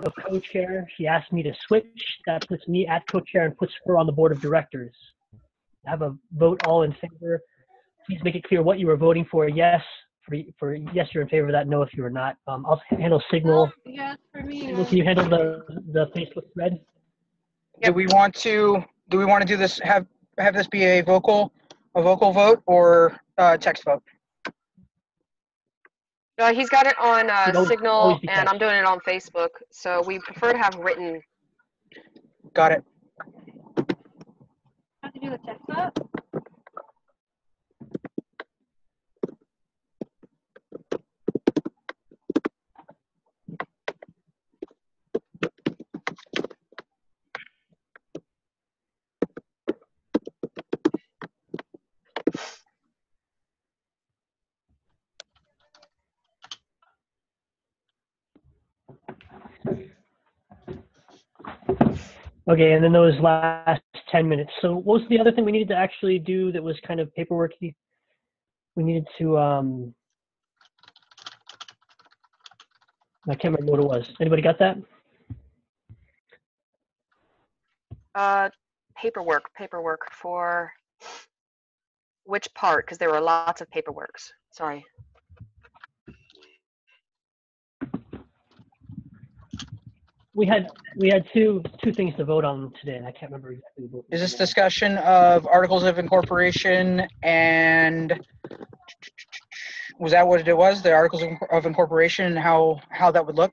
of co-chair. She asked me to switch. That puts me at co-chair and puts her on the board of directors. Have a vote all in favor. Please make it clear what you are voting for. Yes, for yes, you're in favor of that. No, if you are not. I'll handle Signal. Yes, for me. Signal, can you handle the Facebook thread? Do we want to do this? Have this be a vocal vote or text vote? He's got it on Signal, always and I'm doing it on Facebook. So we prefer to have written. Got it. Have to do the text vote. Okay, and then those last 10 minutes. So what was the other thing we needed to actually do that was kind of paperworky? We needed to, I can't remember what it was. Anybody got that? Paperwork for which part? Because there were lots of paperworks. Sorry. We had two things to vote on today, and I can't remember exactly what. Is this discussion of articles of incorporation and was that what it was? The articles of incorporation and how that would look?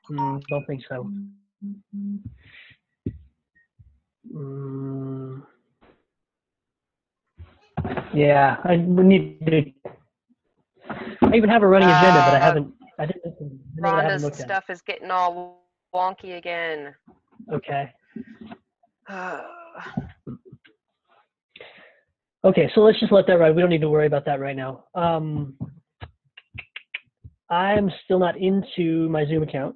Don't think so. Yeah, I even have a running agenda, but I didn't. Rhonda's stuff is getting all wonky again. Okay. Okay, so let's just let that ride. We don't need to worry about that right now. I'm still not into my Zoom account.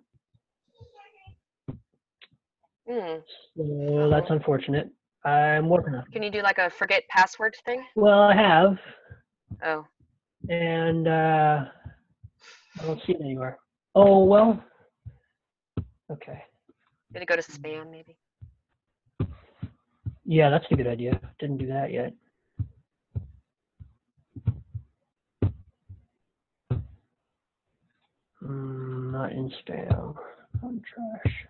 So that's unfortunate. I'm working on it. Can you do like a forget password thing? Well, I have. Oh. And I don't see it anywhere. Oh, well. Okay. Did it go to spam, maybe? Yeah, that's a good idea. Didn't do that yet. Not in spam. On trash.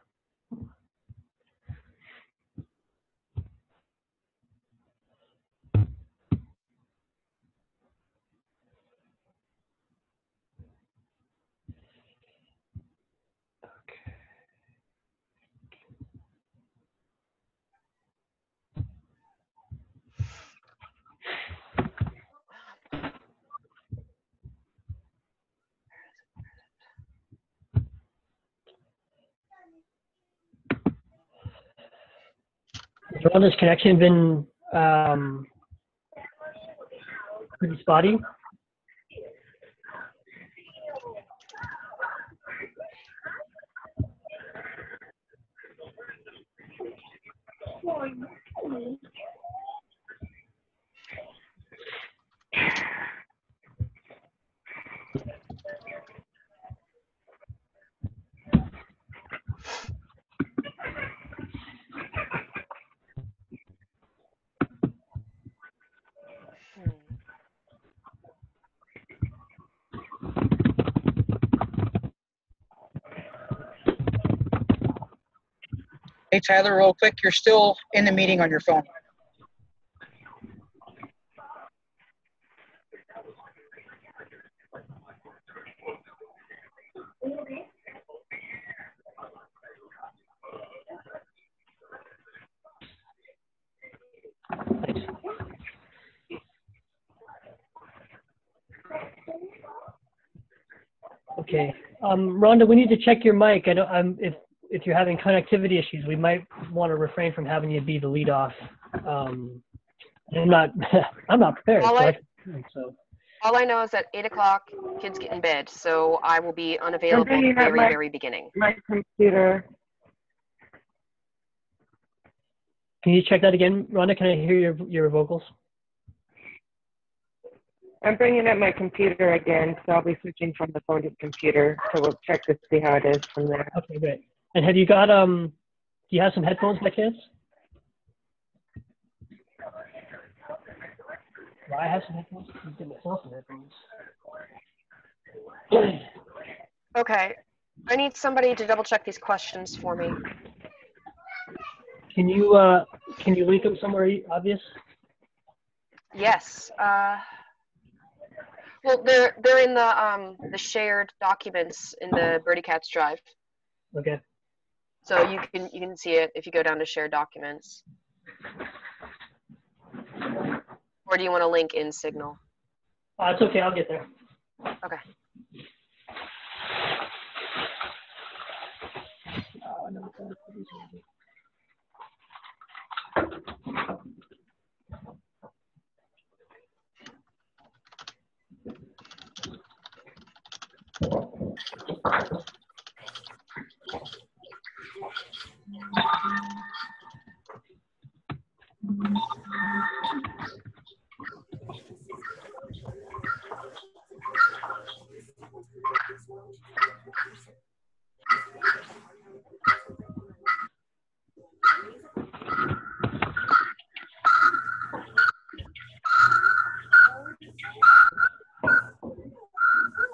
Has Rhonda's connection been pretty spotty? Hey, Tyler, real quick, you're still in the meeting on your phone. Okay. Rhonda, we need to check your mic. I know if you're having connectivity issues, we might want to refrain from having you be the lead off. I'm not prepared. All I know is that 8 o'clock, kids get in bed, so I will be unavailable at the very, very beginning. My computer. Can you check that again, Rhonda? Can I hear your vocals? I'm bringing up my computer again, so I'll be switching from the phone to the computer. So we'll check to see how it is from there. Okay, great. And have you got do you have some headphones by chance? Well, I have some headphones. I'll get myself some headphones. Okay. I need somebody to double check these questions for me. Can you link them somewhere obvious? Yes. Well, they're in the shared documents in the Birdie Cats drive. Okay. So you can see it if you go down to shared documents. Or do you want a link in Signal? It's okay. I'll get there. Okay.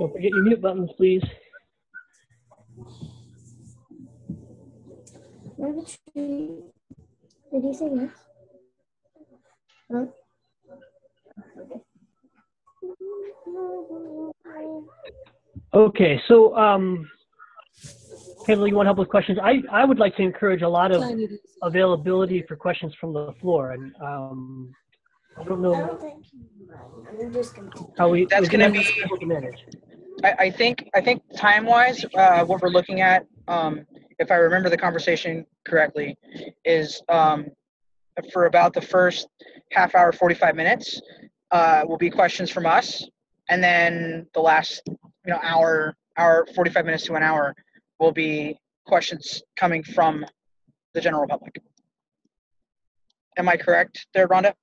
Don't forget your mute buttons, please. Did you say yes? Huh? Okay, so Kayla, you want help with questions? I would like to encourage a lot of availability for questions from the floor, and I don't know I don't think I'm just gonna how we. That's we're going to have be, to manage. I think time-wise, what we're looking at, if I remember the conversation correctly, is for about the first half hour, 45 minutes, will be questions from us, and then the last, hour, 45 minutes to an hour will be questions coming from the general public. Am I correct there, Rhonda?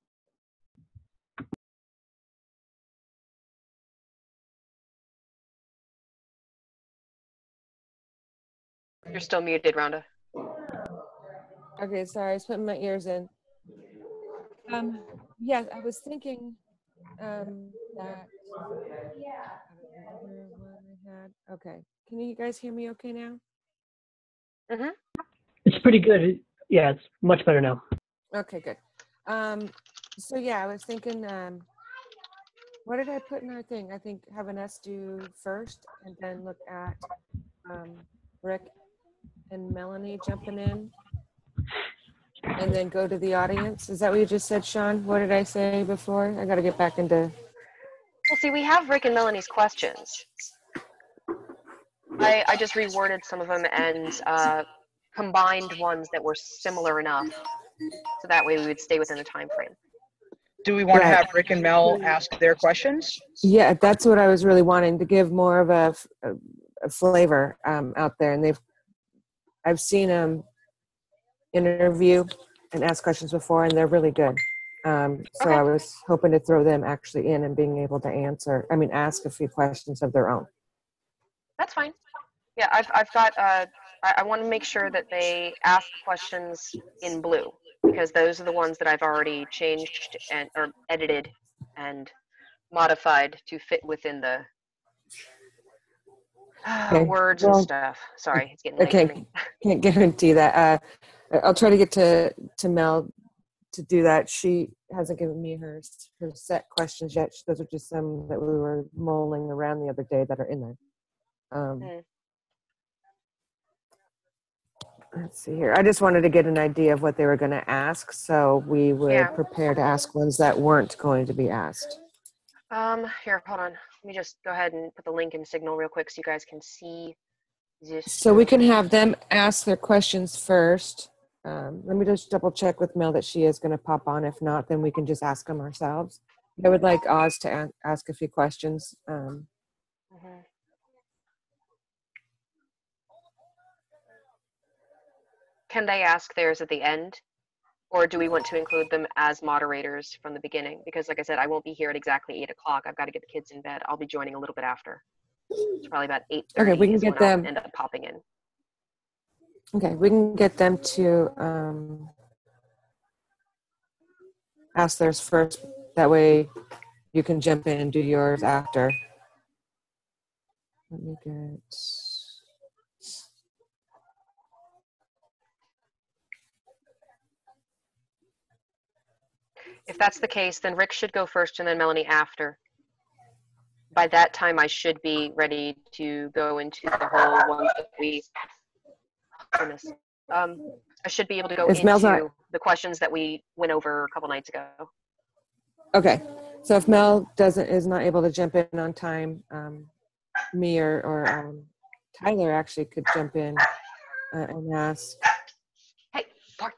You're still muted, Rhonda. Okay, sorry, I was putting my ears in. Yes, I was thinking that I don't remember what I had. Okay, can you guys hear me okay now? Mm-hmm. It's pretty good. Yeah, it's much better now. Okay, good. So yeah, I was thinking, what did I put in our thing? I think having us do first and then look at Rick and Melanie jumping in and then go to the audience. Is that what you just said, Sean? What did I say before? I got to get back into. Well, see, we have Rick and Melanie's questions. I just reworded some of them and combined ones that were similar enough, so that way we would stay within the time frame. Do we want to Right. have Rick and Mel ask their questions? Yeah, that's what I was really wanting to give more of a flavor out there. And I've seen them interview and ask questions before, and they're really good. So Okay. I was hoping to throw them actually in and being able to ask a few questions of their own. That's fine. Yeah, I've got, I want to make sure that they ask questions in blue, because those are the ones that I've already changed or edited and modified to fit within the Okay. words Well, and stuff. Sorry, it's getting late for me. Can't guarantee that. I'll try to get to Mel to do that. She hasn't given me her set questions yet. Those are just some that we were mulling around the other day that are in there. Let's see here. I just wanted to get an idea of what they were going to ask, so we would prepare to ask ones that weren't going to be asked. Here, hold on. Let me just go ahead and put the link in Signal real quick so you guys can see this. So we can have them ask their questions first. Let me just double check with Mel that she is going to pop on. If not, then we can just ask them ourselves. I would like Oz to ask a few questions. Can they ask theirs at the end, Or do we want to include them as moderators from the beginning? Because like I said, I won't be here at exactly 8 o'clock. I've got to get the kids in bed. I'll be joining a little bit after. It's probably about 8:30 Okay, we can is get when them. I'll end up popping in. Okay, we can get them to ask theirs first. That way you can jump in and do yours after. Let me get... If that's the case, then Rick should go first and then Melanie after. By that time, I should be ready to go into the whole ones that we... Goodness. I should be able to go Is Mel's into not- the questions that we went over a couple nights ago. Okay, so if Mel is not able to jump in on time, me or Tyler actually could jump in and ask Hey, Bart.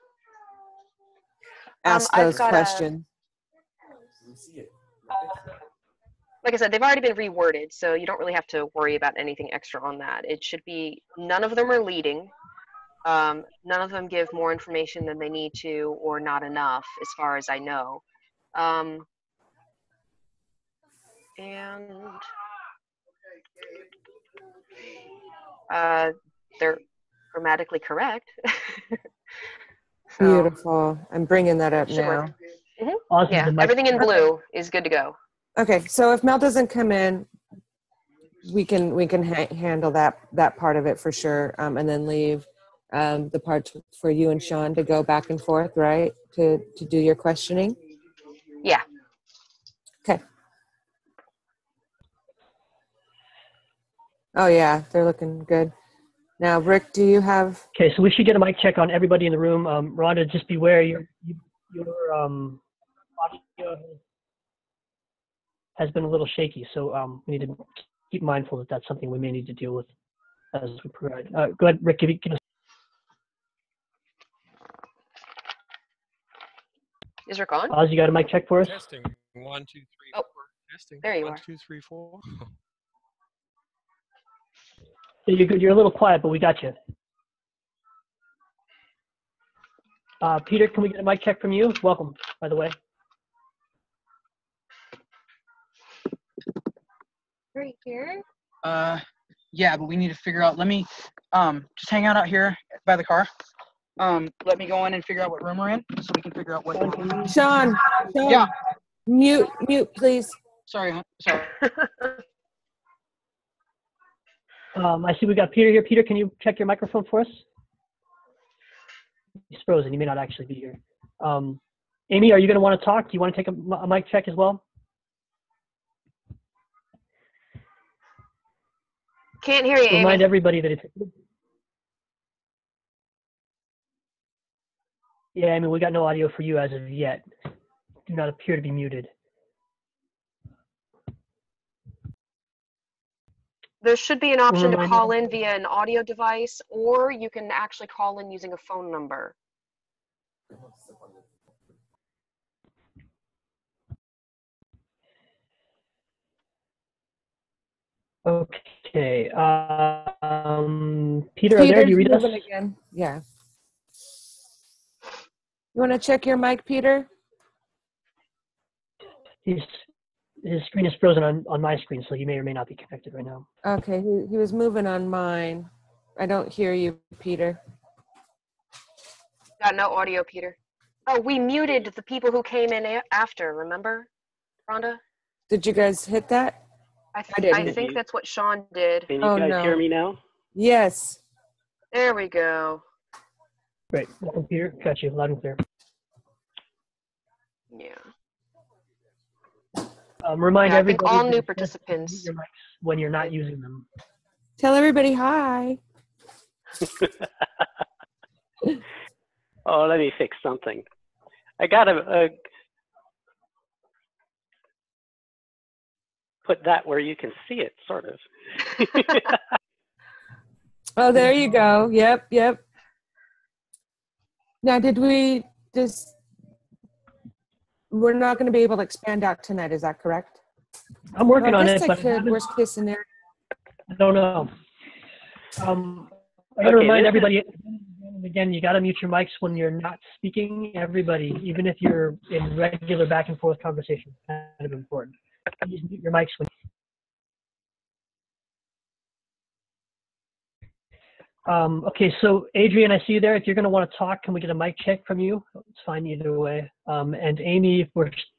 those I've got questions. Like I said, they've already been reworded, so you don't really have to worry about anything extra on that. It should be, none of them are leading. None of them give more information than they need to or not enough, as far as I know. And they're grammatically correct. So, Beautiful. I'm bringing that up should now. work. Awesome. Yeah, The mic- everything in blue is good to go. Okay, so if Mel doesn't come in, we can handle that part of it for sure, and then leave the part for you and Sean to go back and forth, right? To do your questioning. Yeah. Okay. Oh yeah, they're looking good. Now, Rick, do you have? Okay, so we should get a mic check on everybody in the room. Rhonda, just beware your audio has been a little shaky, so we need to keep mindful that that's something we may need to deal with as we provide. Go ahead, Rick. Give us. Is Rick on? Oz, you got a mic check for us? Testing. 1, 2, 3, Oh, 4. Testing. there you 1, are. 2, 3, 4. You're good. You're a little quiet, but we got you. Peter, can we get a mic check from you? Welcome, by the way. Right here. Yeah, but we need to figure out. Let me just hang out here by the car. Let me go in and figure out what room we're in, so we can figure out what. Sean, Yeah. mute, please. Sorry, hon. Sorry. I see we got Peter here. Peter, can you check your microphone for us? He's frozen. He may not actually be here. Amy, are you going to want to talk? Do you want to take a mic check as well? Can't hear you, Amy. Remind everybody that it's... Yeah, I mean, we got no audio for you as of yet. Do not appear to be muted. There should be an option to Remind call in via an audio device, or you can actually call in using a phone number. Okay. Peter, are there? Do you read us? moving again. Yeah. You want to check your mic, Peter? His screen is frozen on my screen, so you may or may not be connected right now. Okay, he was moving on mine. I don't hear you, Peter. Got no audio, Peter. Oh, we muted the people who came in after, remember, Rhonda? Did you guys hit that? I didn't. think that's what Sean did. Can you Oh, guys no. hear me now? Yes. There we go. Great. Welcome, Peter. Got you loud and clear. Yeah. Remind Yeah, I think everybody all that new it's best to participants. mute your mics when you're not using them. Tell everybody hi. Oh, let me fix something. I got to put that where you can see it, sort of. Oh, there you go. Yep. Now, did we just... We're not going to be able to expand out tonight, is that correct? I'm working on it, I but could. Worst case scenario. I don't know. I got to Okay, remind this everybody And again, you got to mute your mics when you're not speaking. Everybody, even if you're in regular back and forth conversation, kind of important. Please mute your mics when. Okay, so Adrian, I see you there. If you're going to want to talk, can we get a mic check from you? It's fine either way. And Amy,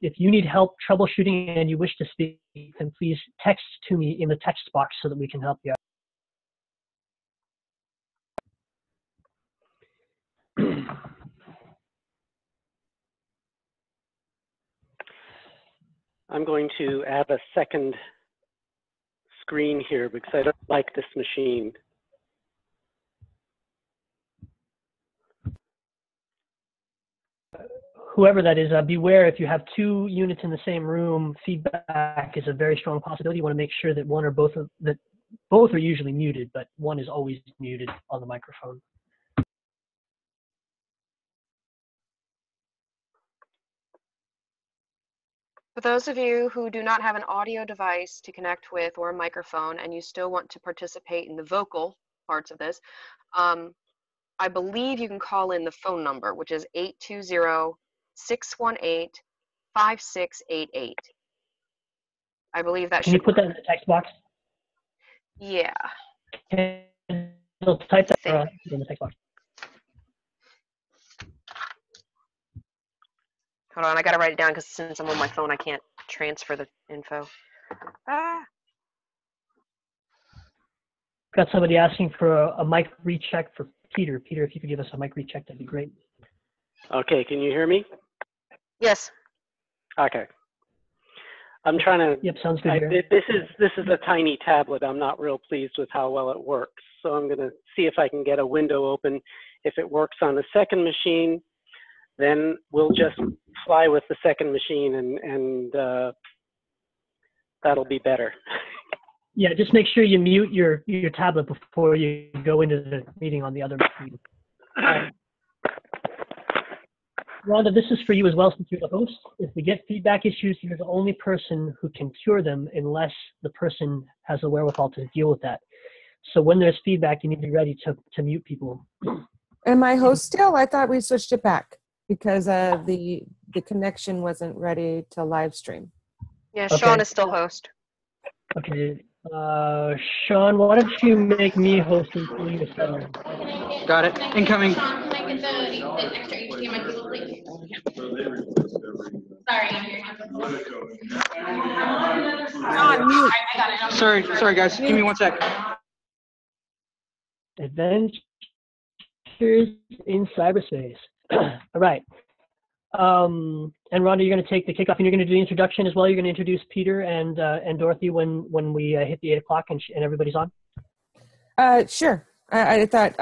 if you need help troubleshooting and you wish to speak, then please text to me in the text box so that we can help you out. I'm going to add a second screen here because I don't like this machine. Whoever that is, beware if you have two units in the same room, feedback is a very strong possibility. You want to make sure that one or both that both are usually muted, but one is always muted on the microphone. For those of you who do not have an audio device to connect with or a microphone and you still want to participate in the vocal parts of this, I believe you can call in the phone number, which is 820-618-5688. I believe that Can should you put work. that in the text box? Yeah. Can you type that Think. in the text box? Hold on, I gotta write it down because since I'm on my phone, I can't transfer the info. Got somebody asking for a mic recheck for Peter. Peter, if you could give us a mic recheck, that'd be great. Okay, can you hear me? Yes. Okay. I'm trying to. Yep, sounds good here. This is a tiny tablet. I'm not real pleased with how well it works. So I'm going to see if I can get a window open. If it works on the second machine, then we'll just fly with the second machine, and that'll be better. Yeah, just make sure you mute your tablet before you go into the meeting on the other machine. Rhonda, this is for you as well since you're the host. If we get feedback issues, you're the only person who can cure them unless the person has the wherewithal to deal with that. So when there's feedback, you need to be ready to mute people. Am I host still? I thought we switched it back because the connection wasn't ready to live stream. Yeah, Okay. Sean is still host. Okay. Sean, why don't you make me host and you to settle? Got it. Incoming. Sean, mute. Sorry, guys. Give me 1 sec. Adventures in cyberspace. All right. And Rhonda, you're going to take the kickoff, and you're going to do the introduction as well. You're going to introduce Peter and Dorothy when we hit the 8 o'clock and everybody's on. Sure. I thought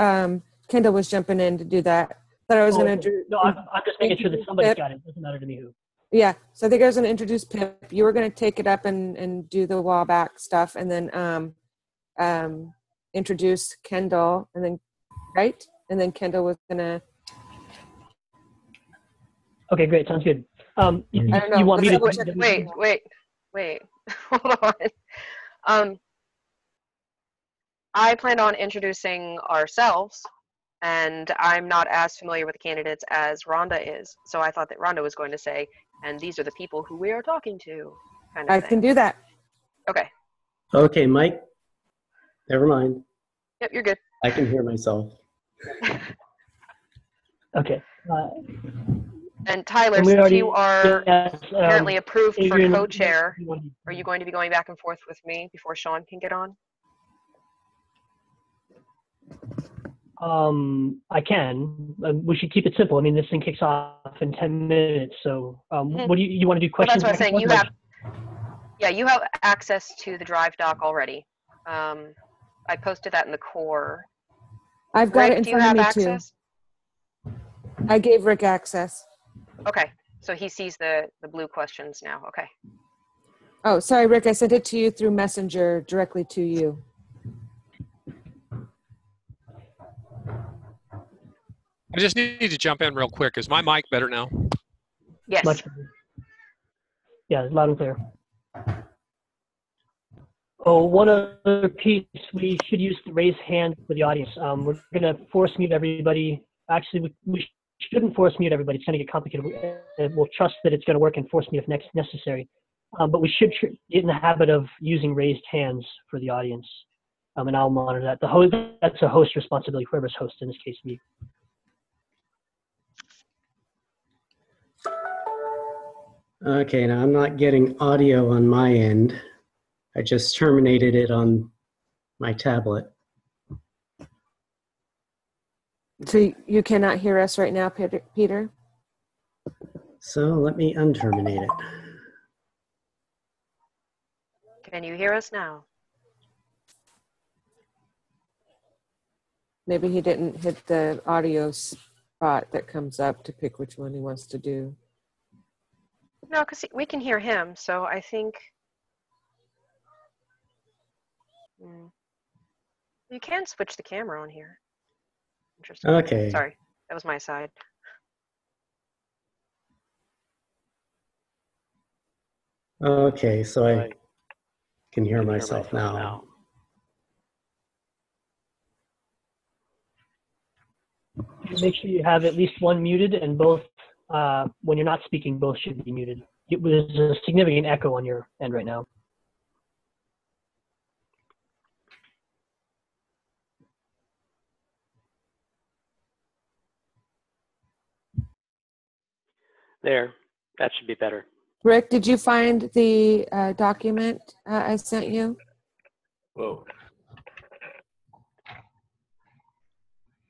Kendall was jumping in to do that. Thought I was going to do. No, I'm just making sure that somebody's got it. It doesn't matter to me who. Yeah. So I think I was going to introduce Pip. You were going to take it up and do the while back stuff, and then introduce Kendall, and then right, and then Kendall was going to. Okay, great. Sounds good. I don't know. You want me to Wait. Hold on. I planned on introducing ourselves, and I'm not as familiar with the candidates as Rhonda is. So I thought that Rhonda was going to say, and these are the people who we are talking to, kind of I thing. can do that. Okay. Okay, Mike. Never mind. Yep, you're good. I can hear myself. Okay. And Tyler, And we since already- you are yes, apparently approved Adrian, for co-chair, are you going to be going back and forth with me before Sean can get on? I can. We should keep it simple. I mean, this thing kicks off in 10 minutes. So what do you want to do? Well, Questions? that's what I'm back and saying. forth? You have access to the Drive doc already. I posted that in the core. I've got Rick, it in do you front of have me access? too. I gave Rick access. Okay, so he sees the blue questions now. Okay. Oh, sorry, Rick. I sent it to you through Messenger directly to you. I just need to jump in real quick. Is my mic better now? Yes. Much better. Yeah, loud and clear. Oh, one other piece, we should use the raise hand for the audience. We're going to force mute everybody actually, we shouldn't force mute everybody. It's going to get complicated. We'll trust that it's going to work and force mute if necessary. But we should get in the habit of using raised hands for the audience. And I'll monitor that. That's a host responsibility, whoever's host, in this case, me. Okay, now I'm not getting audio on my end. I just terminated it on my tablet. So you cannot hear us right now, Peter? So let me unterminate it. Can you hear us now? Maybe he didn't hit the audio spot that comes up to pick which one he wants to do. No, because we can hear him, so I think you can switch the camera on here. Interesting. Okay. Sorry, that was my side. Okay, so I can hear myself now. Make sure you have at least one muted, and both, when you're not speaking, both should be muted. There's a significant echo on your end right now. There, that should be better. Rick, did you find the document I sent you? Whoa.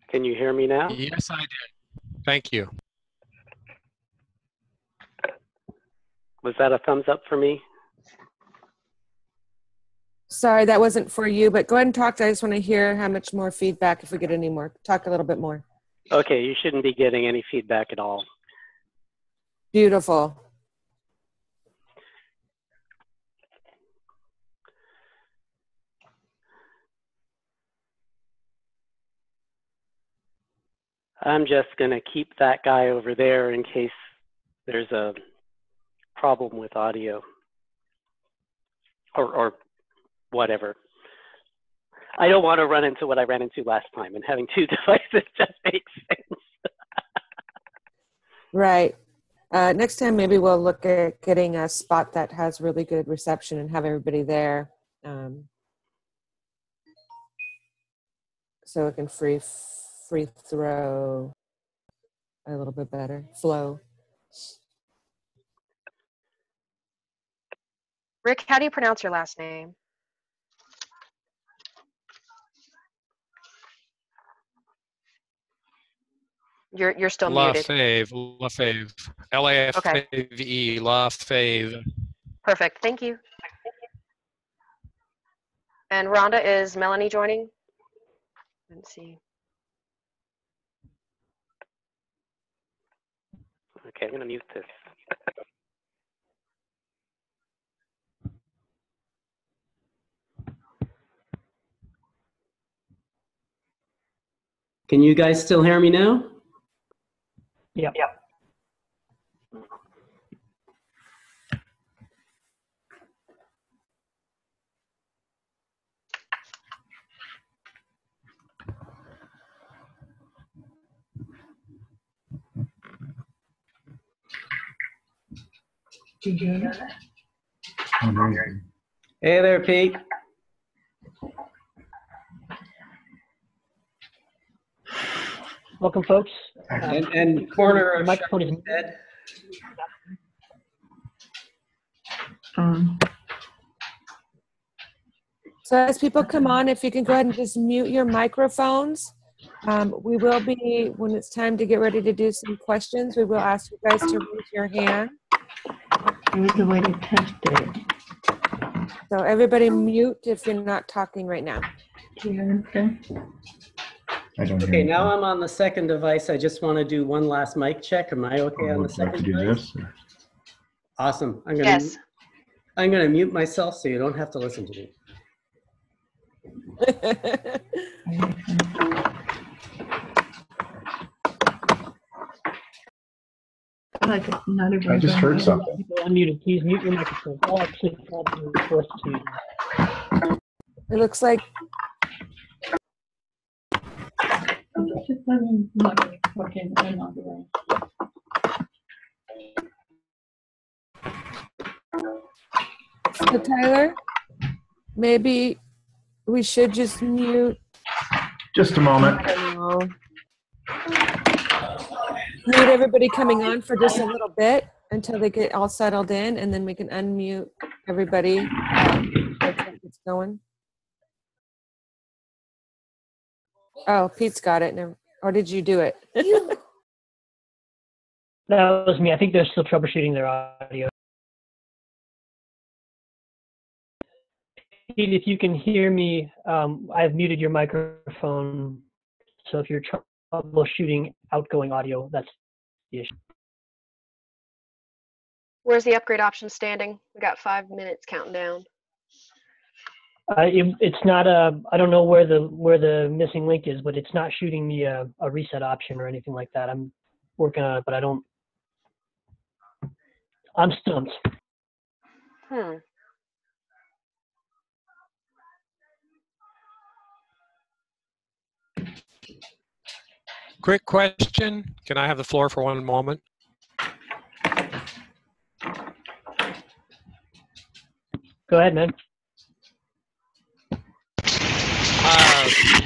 Can you hear me now? Yes, I did. Thank you. Was that a thumbs up for me? Sorry, that wasn't for you, but go ahead and talk. I just want to hear how much more feedback, if we get any more. Talk a little bit more. Okay, you shouldn't be getting any feedback at all. Beautiful. I'm just going to keep that guy over there in case there's a problem with audio or whatever. I don't want to run into what I ran into last time, and having two devices just makes sense. Right. Next time, maybe we'll look at getting a spot that has really good reception and have everybody there. So it can free throw a little bit better, flow. Rick, how do you pronounce your last name? You're still muted. Lafave. L-A-F-A-V-E, Lafave. Perfect, thank you. And Rhonda, is Melanie joining? Let's see. Okay, I'm going to mute this. Can you guys still hear me now? Yeah. Hey there, Pete. Welcome, folks. And corner of microphone is dead. So as people come on, if you can go ahead and just mute your microphones. We will be, when it's time to get ready to do some questions, we will ask you guys to raise your hand. There was a way to test it. So everybody mute if you're not talking right now. Okay, now I'm on the second device. I just want to do one last mic check. Am I okay on the second device? Awesome. I'm gonna mute myself so you don't have to listen to me. I just heard something. People unmuted. Please mute your microphone. I'll actually probably force to. It looks like I'm not going to plug in on the So Tyler, maybe we should just mute. Just a moment. I don't know. Mute everybody coming on for just a little bit until they get all settled in, and then we can unmute everybody once that gets going. Oh, Pete's got it. Or did you do it? That was me. I think they're still troubleshooting their audio. Pete, if you can hear me, I've muted your microphone. So if you're troubleshooting outgoing audio, that's the issue. Where's the upgrade option standing? We got 5 minutes counting down. It's not I don't know where the missing link is, but it's not shooting me a reset option or anything like that. I'm working on it, but I'm stumped. Quick question. Can I have the floor for one moment? Go ahead, man.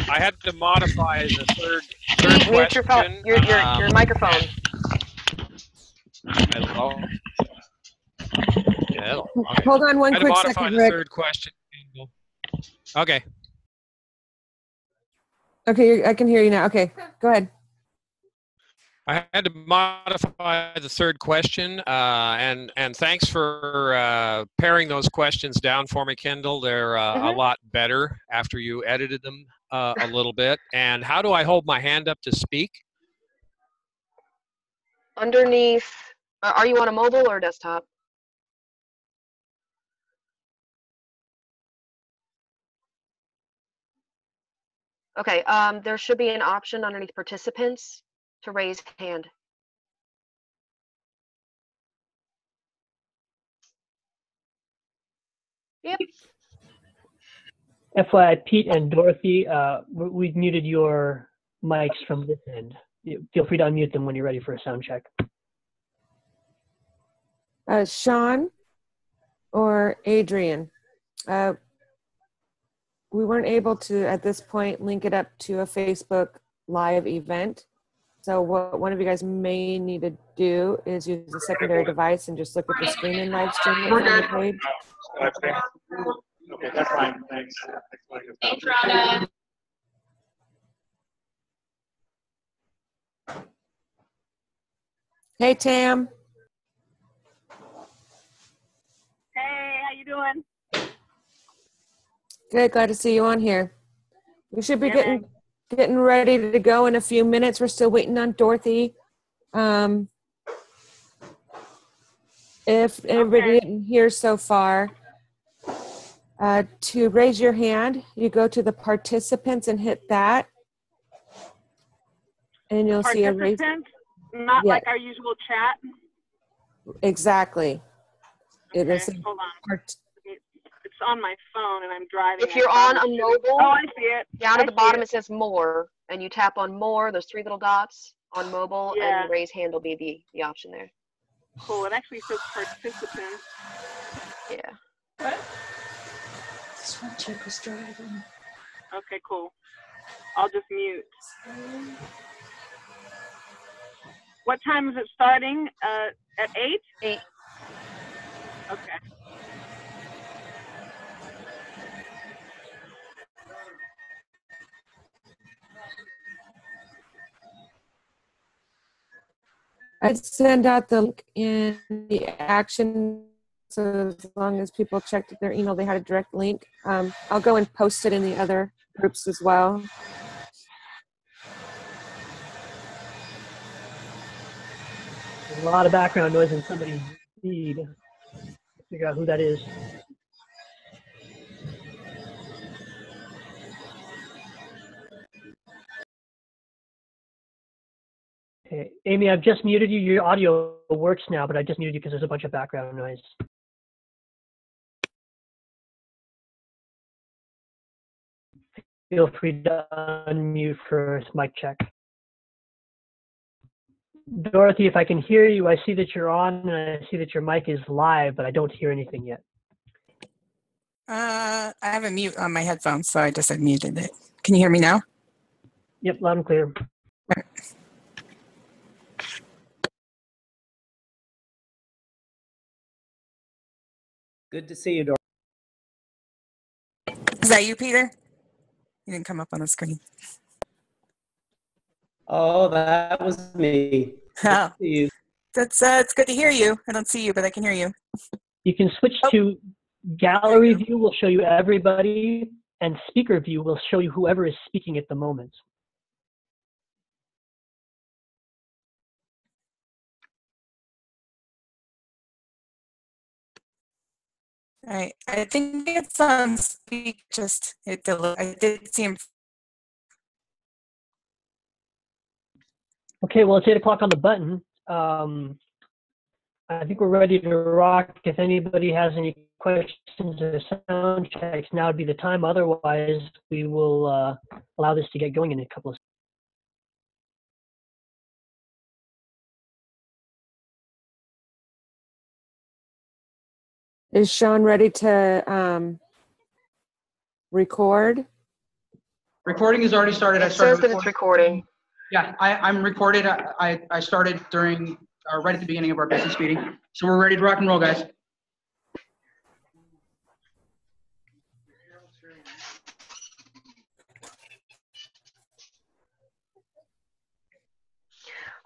I had to modify the third Mute your phone. question. Your microphone. Hello? Yeah, hello. Okay. Hold on one I had to quick modify second, the Rick. third question. Okay. Okay, I can hear you now. Okay, go ahead. I had to modify the third question, and thanks for paring those questions down for me, Kendall. They're a lot better after you edited them a little bit. And how do I hold my hand up to speak? Underneath, are you on a mobile or desktop? Okay, there should be an option underneath participants to raise hand. Yep. FYI, Pete and Dorothy, we've muted your mics from this end. Feel free to unmute them when you're ready for a sound check. Sean or Adrian, we weren't able to, at this point, link it up to a Facebook Live event. So what one of you guys may need to do is use a secondary device and just look at the screen and live stream that's on the page. Okay, that's fine. Thanks. Thanks, Rhonda. Hey, Tam. Hey, how you doing? Good, glad to see you on here. We should be getting ready to go in a few minutes. We're still waiting on Dorothy. If everybody didn't hear so far, to raise your hand, you go to the participants and hit that. And you'll see a raise. Not like our usual chat? Exactly. Okay, hold on. It's on my phone and I'm driving. If you're on a mobile, I see it. Down at the bottom it says more, and you tap on more. There's 3 little dots on mobile, and raise hand will be the option there. Cool. It actually says participants. Yeah. What? This one chick was driving. Okay, cool. I'll just mute. What time is it starting? At 8? 8. Okay. I'd send out the link in the action, so as long as people checked their email, they had a direct link. I'll go and post it in the other groups as well. There's a lot of background noise in somebody's feed. Figure out who that is. Okay, Amy, I've just muted you. Your audio works now, but I just muted you because there's a bunch of background noise. Feel free to unmute for mic check. Dorothy, if I can hear you, I see that you're on and I see that your mic is live, but I don't hear anything yet. I have a mute on my headphones, so I just unmuted it. Can you hear me now? Yep, loud and clear. Good to see you, Dorothy. Is that you, Peter? You didn't come up on the screen. Oh, that was me. Oh, that's it's good to hear you. I don't see you, but I can hear you. You can switch to gallery view, will show you everybody, and speaker view will show you whoever is speaking at the moment. All right, I think it's on speak. Just hit I did see him. Okay, well, it's 8 o'clock on the button. I think we're ready to rock. If anybody has any questions or sound checks, now would be the time. Otherwise, we will allow this to get going in a couple of Is Sean ready to record? Recording has already started. It says that it's recording. Yeah, I'm recorded. I started during right at the beginning of our business meeting. So we're ready to rock and roll, guys.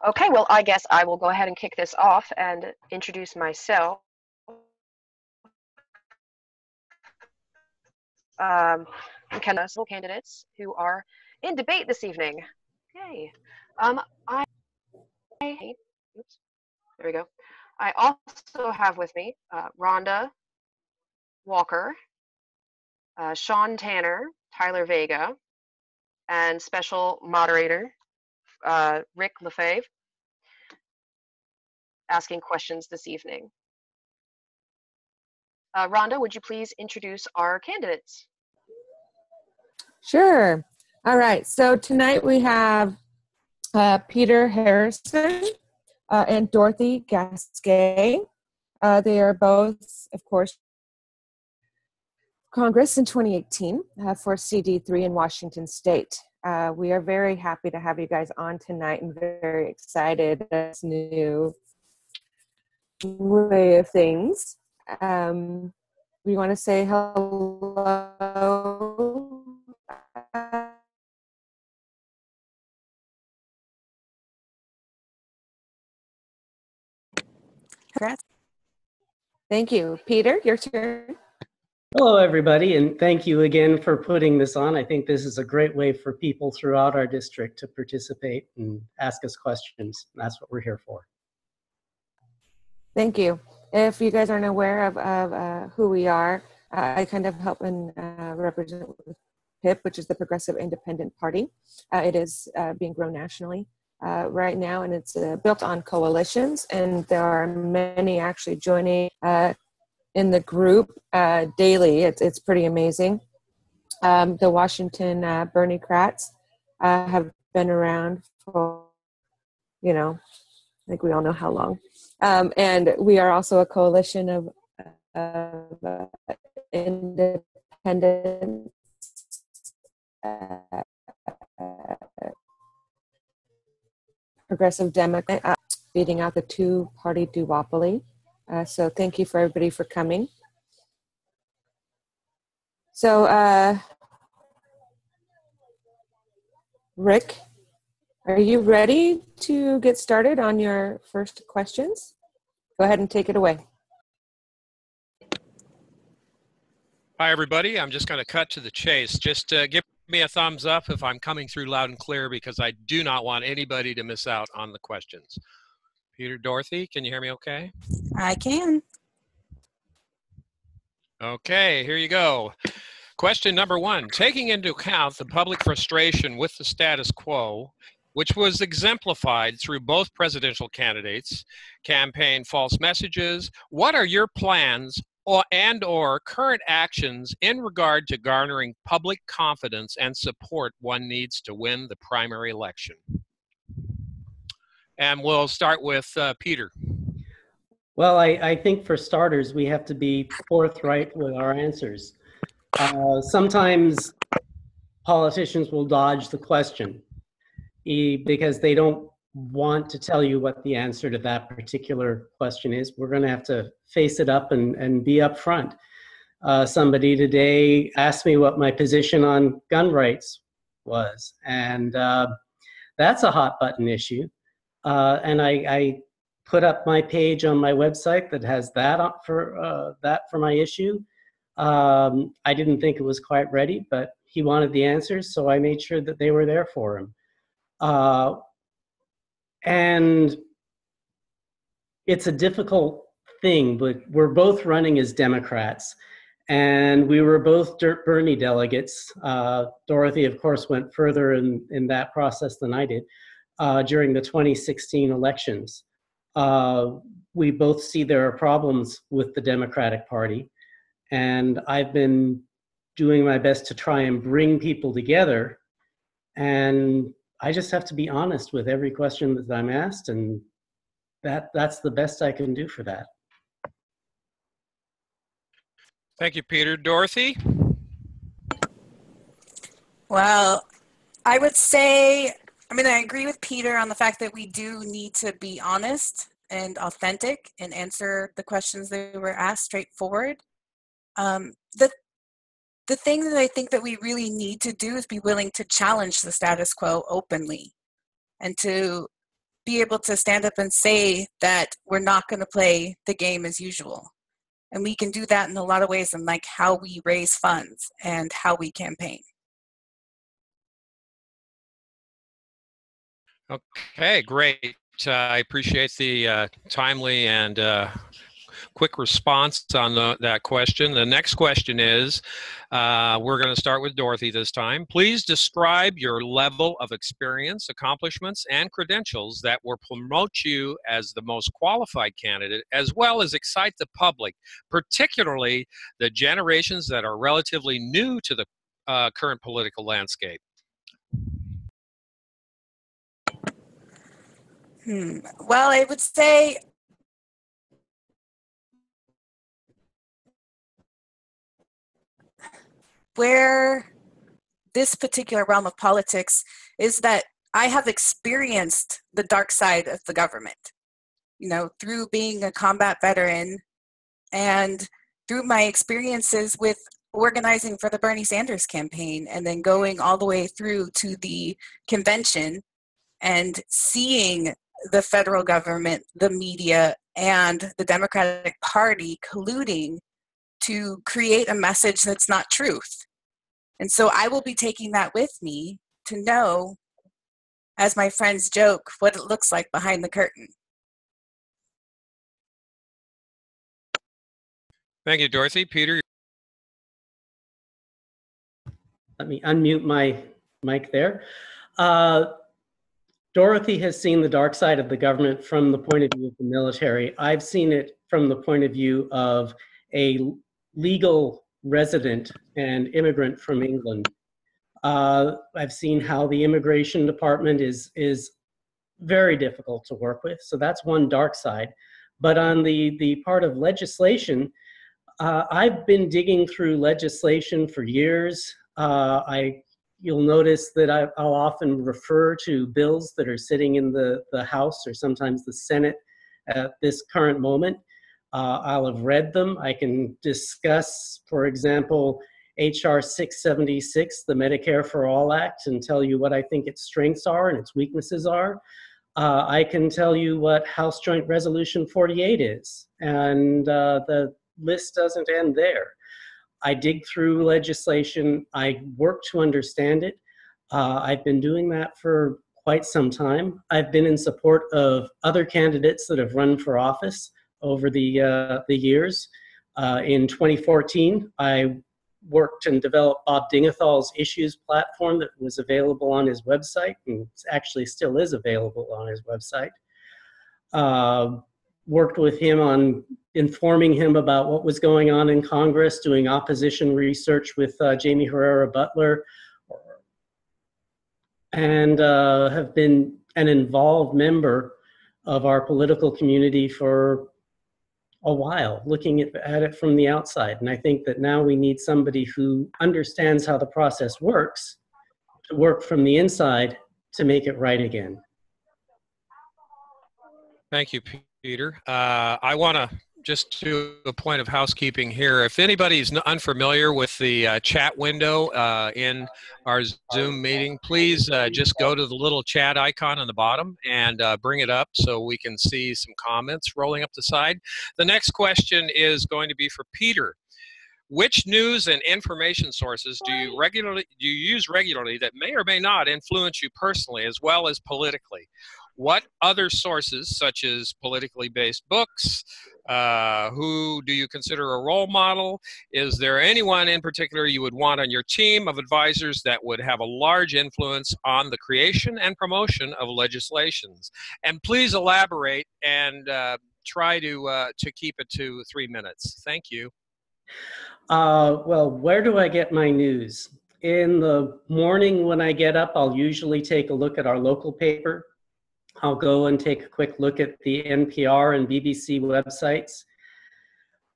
Okay, well, I guess I will go ahead and kick this off and introduce myself. Candidates who are in debate this evening. Yay. Oops, there we go. I also have with me Rhonda Walker, Sean Tanner, Tyler Vega, and special moderator Rick Lefebvre asking questions this evening. Rhonda, would you please introduce our candidates? Sure. All right. So tonight we have Peter Harrison and Dorothy Gasque. They are both, of course, Congress in 2018 for CD3 in Washington State. We are very happy to have you guys on tonight and very excited this new way of things. We want to say hello. Congrats. Thank you. Peter, your turn. Hello, everybody, and thank you again for putting this on. I think this is a great way for people throughout our district to participate and ask us questions. That's what we're here for. Thank you. If you guys aren't aware of who we are, I kind of help and represent PIP, which is the Progressive Independent Party. It is being grown nationally right now, and it's built on coalitions, and there are many actually joining in the group daily. It's pretty amazing. The Washington Bernie-crats have been around for, I think we all know how long. And we are also a coalition of independent progressive Democrat, beating out the two-party duopoly. So thank you for everybody for coming. So Rick, are you ready to get started on your first questions? Go ahead and take it away. Hi, everybody. I'm just going to cut to the chase. Just give me a thumbs up if I'm coming through loud and clear, because I do not want anybody to miss out on the questions. Peter, Dorothy, can you hear me okay? I can. Okay, here you go. Question number 1, taking into account the public frustration with the status quo, which was exemplified through both presidential candidates, campaign false messages, what are your plans or current actions in regard to garnering public confidence and support one needs to win the primary election? And we'll start with Peter. Well, I think for starters, we have to be forthright with our answers. Sometimes politicians will dodge the question because they don't want to tell you what the answer to that particular question is. We're going to have to face it up and be upfront. Somebody today asked me what my position on gun rights was, and that's a hot button issue. And I put up my page on my website that has that for my issue. I didn't think it was quite ready, but he wanted the answers, so I made sure that they were there for him. And it's a difficult thing, but we're both running as Democrats, and we were both Dirt Bernie delegates. Dorothy, of course, went further in that process than I did during the 2016 elections. We both see there are problems with the Democratic Party, and I've been doing my best to try and bring people together, and I just have to be honest with every question that I'm asked, and that's the best I can do for that. Thank you, Peter. Dorothy? Well, I would say, I agree with Peter on the fact that we do need to be honest and authentic and answer the questions that were asked straightforward. The thing that I think that we really need to do is be willing to challenge the status quo openly and to be able to stand up and say that we're not going to play the game as usual. And we can do that in a lot of ways, in like how we raise funds and how we campaign. Okay, great. I appreciate the timely and quick response on that question. The next question is, we're going to start with Dorothy this time. Please describe your level of experience, accomplishments, and credentials that will promote you as the most qualified candidate, as well as excite the public, particularly the generations that are relatively new to the current political landscape. Well, I would say where this particular realm of politics is that I have experienced the dark side of the government, through being a combat veteran and through my experiences with organizing for the Bernie Sanders campaign and then going all the way through to the convention and seeing the federal government, the media, and the Democratic Party colluding to create a message that's not truth. And so I will be taking that with me to know, as my friends joke, what it looks like behind the curtain. Thank you, Dorothy. Peter? Let me unmute my mic there. Dorothy has seen the dark side of the government from the point of view of the military. I've seen it from the point of view of a legal resident and immigrant from England. I've seen how the immigration department is very difficult to work with. So that's one dark side. But on the part of legislation, I've been digging through legislation for years. You'll notice that I'll often refer to bills that are sitting in the House or sometimes the Senate at this current moment. I'll have read them. I can discuss, for example, HR 676, the Medicare for All Act, and tell you what I think its strengths are and its weaknesses are. I can tell you what House Joint Resolution 48 is, and the list doesn't end there. I dig through legislation. I work to understand it. I've been doing that for quite some time. I've been in support of other candidates that have run for office over the years. In 2014, I worked and developed Bob Dingethal's issues platform that was available on his website, and actually still is available on his website. Worked with him on informing him about what was going on in Congress, doing opposition research with Jamie Herrera Butler, and have been an involved member of our political community for a while, looking at it from the outside. And I think that now we need somebody who understands how the process works to work from the inside to make it right again. Thank you, Peter. I want to just do a point of housekeeping here. If anybody's unfamiliar with the chat window in our Zoom meeting, please just go to the little chat icon on the bottom and bring it up so we can see some comments rolling up the side. The next question is going to be for Peter. Which news and information sources do you use regularly that may or may not influence you personally as well as politically? What other sources, such as politically based books, who do you consider a role model? Is there anyone in particular you would want on your team of advisors that would have a large influence on the creation and promotion of legislations? And please elaborate and try to keep it to 3 minutes. Thank you. Well, where do I get my news? In the morning when I get up, I'll usually take a look at our local paper. I'll go and take a quick look at the NPR and BBC websites.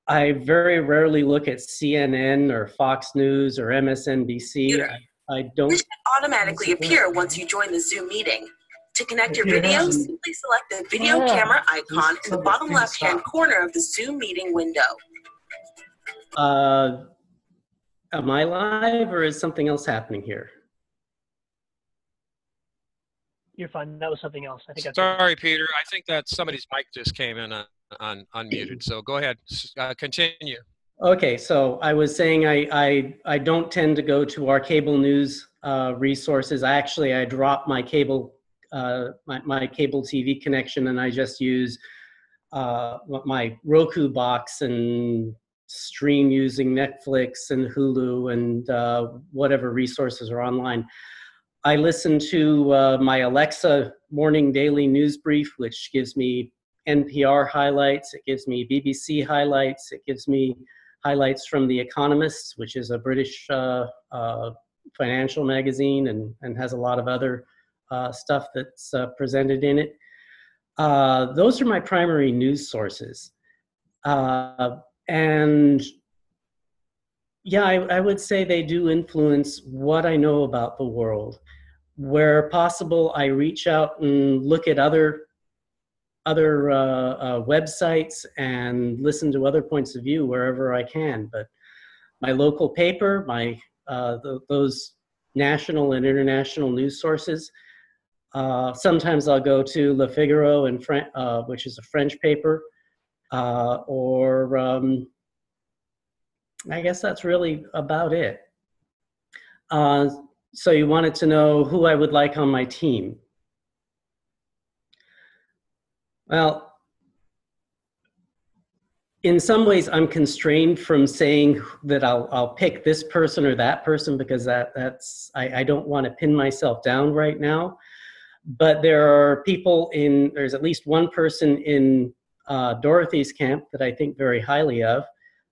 I very rarely look at CNN or Fox News or MSNBC. I don't. This should automatically appear once you join the Zoom meeting. To connect your video, simply select the video camera icon in the bottom left-hand corner of the Zoom meeting window. Am I live or is something else happening here? You're fine. That was something else. I think. Sorry, Peter. I think that somebody's mic just came in unmuted. So go ahead. Continue. Okay. So I was saying I don't tend to go to our cable news resources. I dropped my cable my cable TV connection, and I just use my Roku box and stream using Netflix and Hulu and whatever resources are online. I listen to my Alexa morning daily news brief, which gives me NPR highlights. It gives me BBC highlights. It gives me highlights from The Economist, which is a British financial magazine and has a lot of other stuff that's presented in it. Those are my primary news sources. And yeah, I would say they do influence what I know about the world. Where possible, I reach out and look at other websites and listen to other points of view wherever I can. But my local paper, those national and international news sources, sometimes I'll go to Le Figaro, which is a French paper, or I guess that's really about it. So you wanted to know who I would like on my team. Well, in some ways I'm constrained from saying that I'll pick this person or that person because I don't want to pin myself down right now. But there are people there's at least one person in Dorothy's camp that I think very highly of,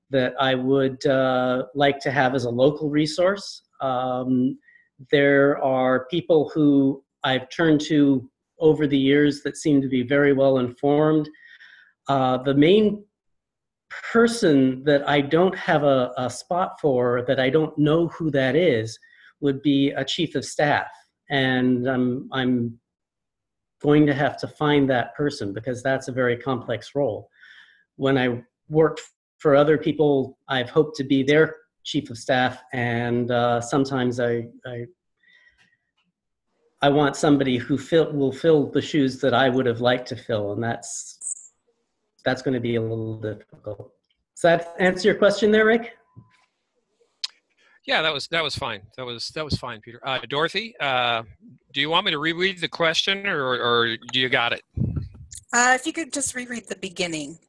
that I would like to have as a local resource. There are people who I've turned to over the years that seem to be very well informed. The main person that I don't have a spot for, that I don't know who that is, would be a chief of staff. And I'm going to have to find that person because that's a very complex role. When I worked for other people, I've hoped to be their chief of staff, and sometimes I want somebody who will fill the shoes that I would have liked to fill, and that's going to be a little difficult. Does that answer your question there, Rick? Yeah, that was fine. That was fine, Peter. Dorothy, do you want me to reread the question, or do you got it? If you could just reread the beginning.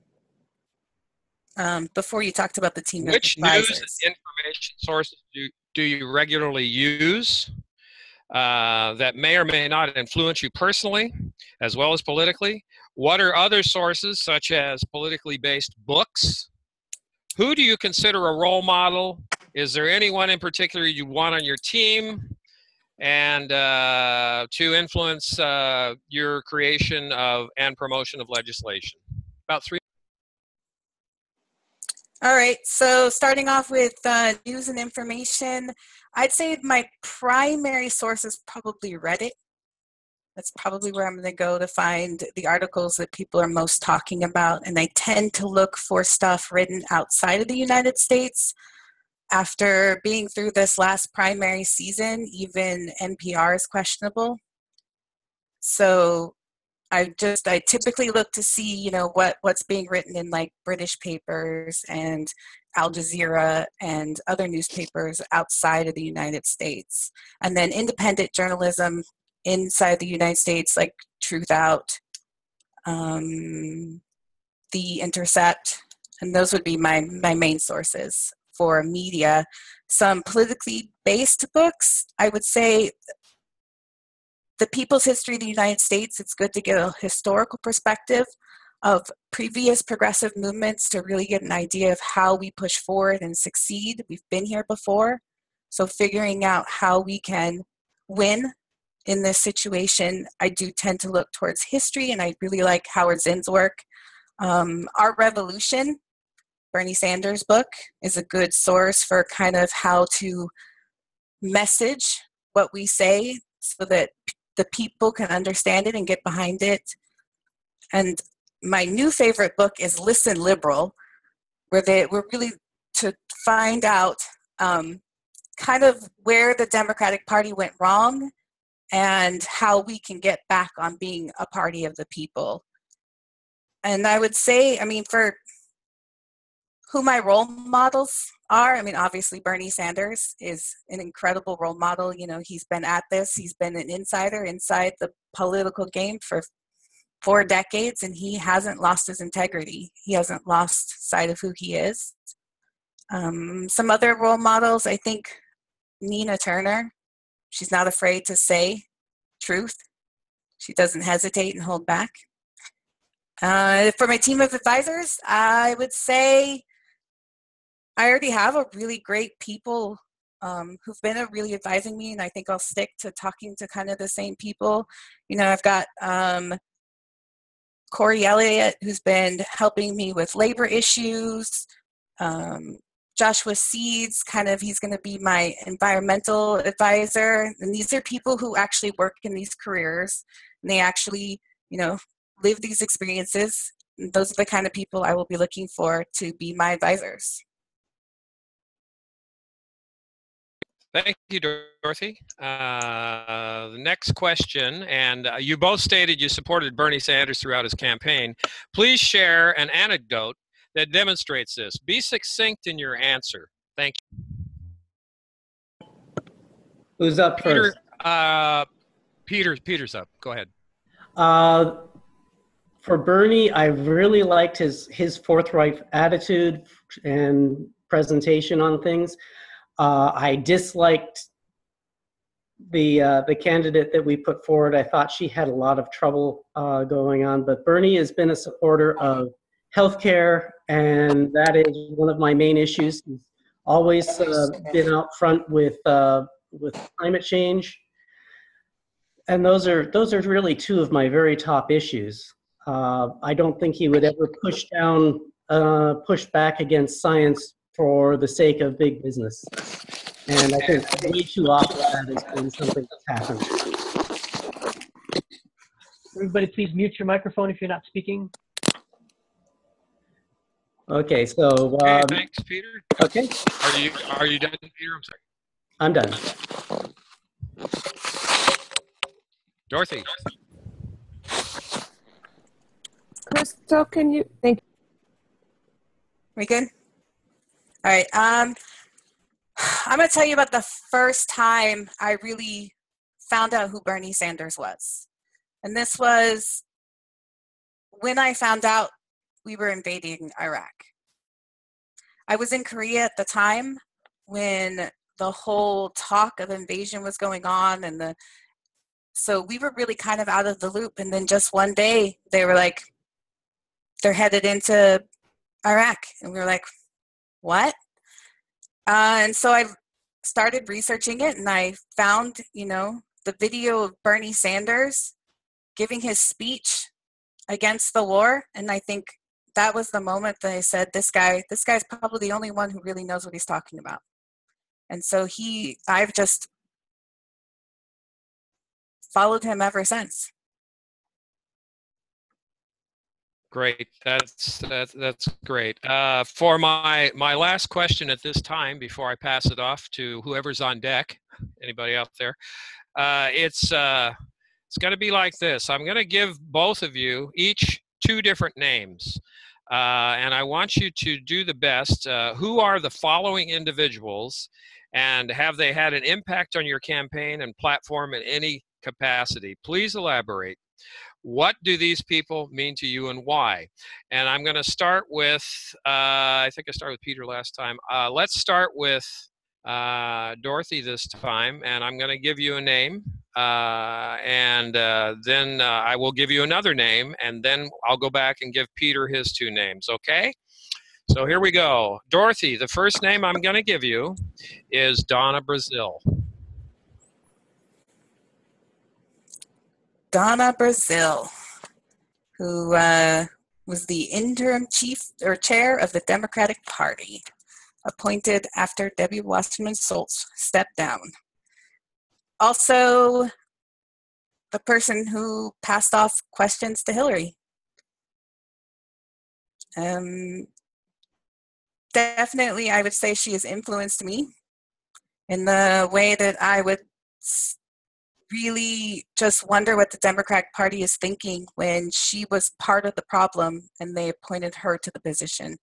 Before you talked about the team. Which news and information sources do you regularly use that may or may not influence you personally as well as politically? What are other sources such as politically based books? Who do you consider a role model? Is there anyone in particular you want on your team? and to influence your creation of and promotion of legislation? About 3. All right, so starting off with news and information, I'd say my primary source is probably Reddit. That's probably where I'm going to go to find the articles that people are most talking about. And I tend to look for stuff written outside of the United States. After being through this last primary season, even NPR is questionable. So I typically look to see, you know, what's being written in like British papers and Al Jazeera and other newspapers outside of the United States. And then independent journalism inside the United States, like Truth Out, The Intercept, and those would be my main sources for media. Some politically based books, I would say The People's History of the United States. It's good to get a historical perspective of previous progressive movements to really get an idea of how we push forward and succeed. We've been here before, so figuring out how we can win in this situation, I do tend to look towards history, and I really like Howard Zinn's work. Our Revolution, Bernie Sanders' book, is a good source for kind of how to message what we say so that the people can understand it and get behind it. And my new favorite book is Listen Liberal, where we're really to find out kind of where the Democratic Party went wrong and how we can get back on being a party of the people. And I would say, I mean, for who my role models are, I mean, obviously Bernie Sanders is an incredible role model. You know, he's been at this, he's been an insider inside the political game for 4 decades, and he hasn't lost his integrity. He hasn't lost sight of who he is. Some other role models, I think Nina Turner. She's not afraid to say truth. She doesn't hesitate and hold back. For my team of advisors, I would say I already have a really great people who've been really advising me, and I think I'll stick to talking to kind of the same people. You know, I've got Corey Elliott, who's been helping me with labor issues. Joshua Seeds, he's going to be my environmental advisor. And these are people who actually work in these careers, and they actually, you know, live these experiences. And those are the kind of people I will be looking for to be my advisors. Thank you, Dorothy. The next question, and you both stated you supported Bernie Sanders throughout his campaign. Please share an anecdote that demonstrates this. Be succinct in your answer. Thank you. Who's up first? Peter's up. Go ahead. For Bernie, I really liked his forthright attitude and presentation on things. I disliked the candidate that we put forward. I thought she had a lot of trouble going on, but Bernie has been a supporter of healthcare, and that is one of my main issues. He's always been out front with climate change, and those are really two of my very top issues. I don't think he would ever push back against science for the sake of big business, and I think way too often that has been something that's happened. Everybody, please mute your microphone if you're not speaking. Okay, so Okay, thanks, Peter. Okay. Are you done, Peter? I'm sorry. I'm done. Dorothy. Crystal, can you thank you. We good? All right. I'm going to tell you about the first time I really found out who Bernie Sanders was. And this was when I found out we were invading Iraq. I was in Korea at the time when the whole talk of invasion was going on, and so we were really kind of out of the loop. And then just one day they were like, they're headed into Iraq, and we were like, what? And so started researching it, and I found, the video of Bernie Sanders giving his speech against the war. And I think that was the moment that I said, this guy's probably the only one who really knows what he's talking about. And so I've just followed him ever since. Great. That's great. For my last question at this time, before I pass it off to whoever's on deck, anybody out there, it's going to be like this. I'm going to give both of you each 2 different names, and I want you to do the best. Who are the following individuals, and have they had an impact on your campaign and platform in any capacity? Please elaborate. What do these people mean to you and why? And I'm going to start with, I think I started with Peter last time. Let's start with Dorothy this time, and I'm going to give you a name, and then I will give you another name, and then I'll go back and give Peter his 2 names, okay? So here we go. Dorothy, the first name I'm going to give you is Donna Brazil. Donna Brazil, who was the interim chair of the Democratic Party, appointed after Debbie Wasserman Schultz stepped down. Also, the person who passed off questions to Hillary. Definitely, I would say she has influenced me in the way that I would really just wonder what the Democratic Party is thinking when she was part of the problem and they appointed her to the position.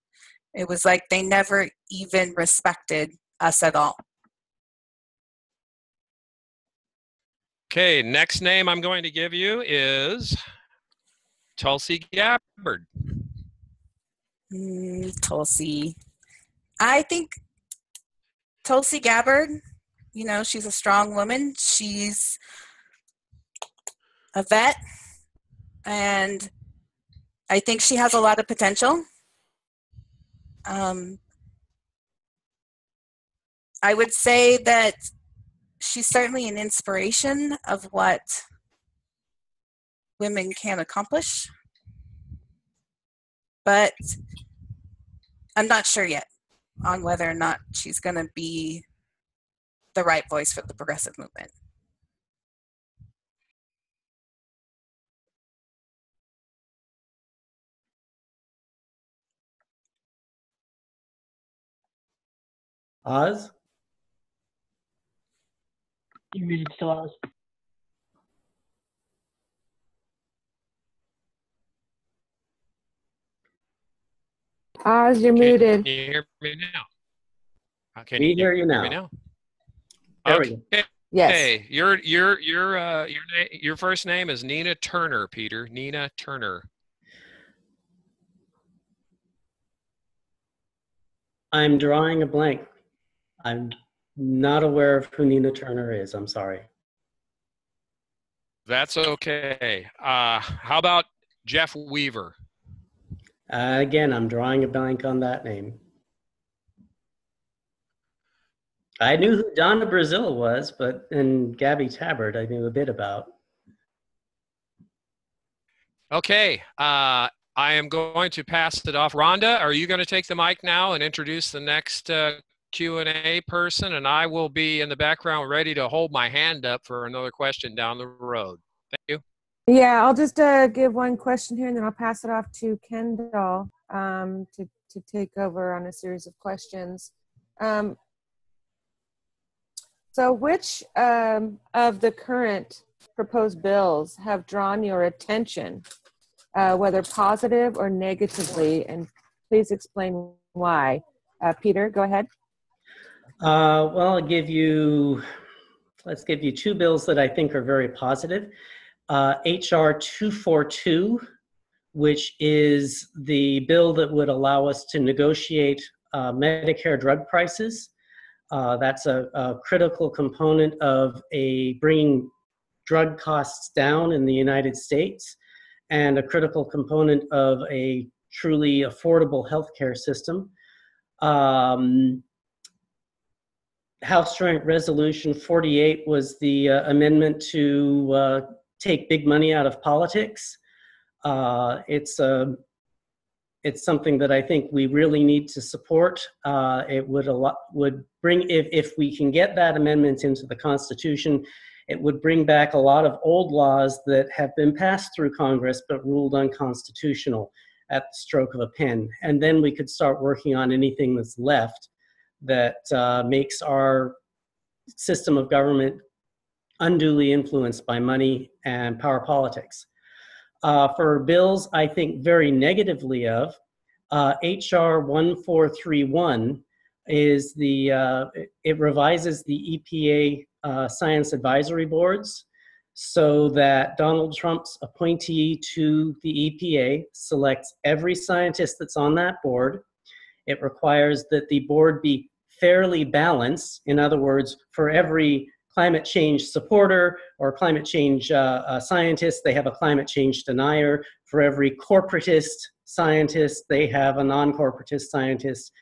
It was like they never even respected us at all. Okay, next name I'm going to give you is Tulsi Gabbard. Tulsi. I think Tulsi Gabbard, she's a strong woman. She's a vet, and I think she has a lot of potential. I would say that she's certainly an inspiration of what women can accomplish, but I'm not sure yet on whether or not she's going to be the right voice for the progressive movement. Oz? You're muted still, Oz. Oz, you're muted. Can you hear me now? Can We you hear you hear me now. now? There we Okay. go. Yes. Hey, your first name is Nina Turner, Peter. Nina Turner. I'm drawing a blank. I'm not aware of who Nina Turner is. I'm sorry. That's okay. How about Jeff Weaver? Again, I'm drawing a blank on that name. I knew who Donna Brazil was, and Gabby Tabbert I knew a bit about. Okay. I am going to pass it off. Rhonda, are you going to take the mic now and introduce the next Q&A person? And I will be in the background ready to hold my hand up for another question down the road. Thank you. Yeah, I'll just give one question here, and then I'll pass it off to Kendall to take over on a series of questions. So which of the current proposed bills have drawn your attention, whether positive or negatively, and please explain why? Peter, go ahead. Well, let's give you 2 bills that I think are very positive. HR 242, which is the bill that would allow us to negotiate Medicare drug prices. That's a critical component of bringing drug costs down in the United States, and a critical component of a truly affordable healthcare system. House Joint Resolution 48 was the amendment to take big money out of politics. It's something that I think we really need to support. It would bring, if we can get that amendment into the Constitution, it would bring back a lot of old laws that have been passed through Congress but ruled unconstitutional at the stroke of a pen. And then we could start working on anything that's left that makes our system of government unduly influenced by money and power politics. For bills I think very negatively of, HR 1431 is it revises the EPA science advisory boards so that Donald Trump's appointee to the EPA selects every scientist that's on that board. It requires that the board be fairly balanced. In other words, for every climate change supporter or climate change scientist, they have a climate change denier. For every corporatist scientist, they have a non-corporatist scientist,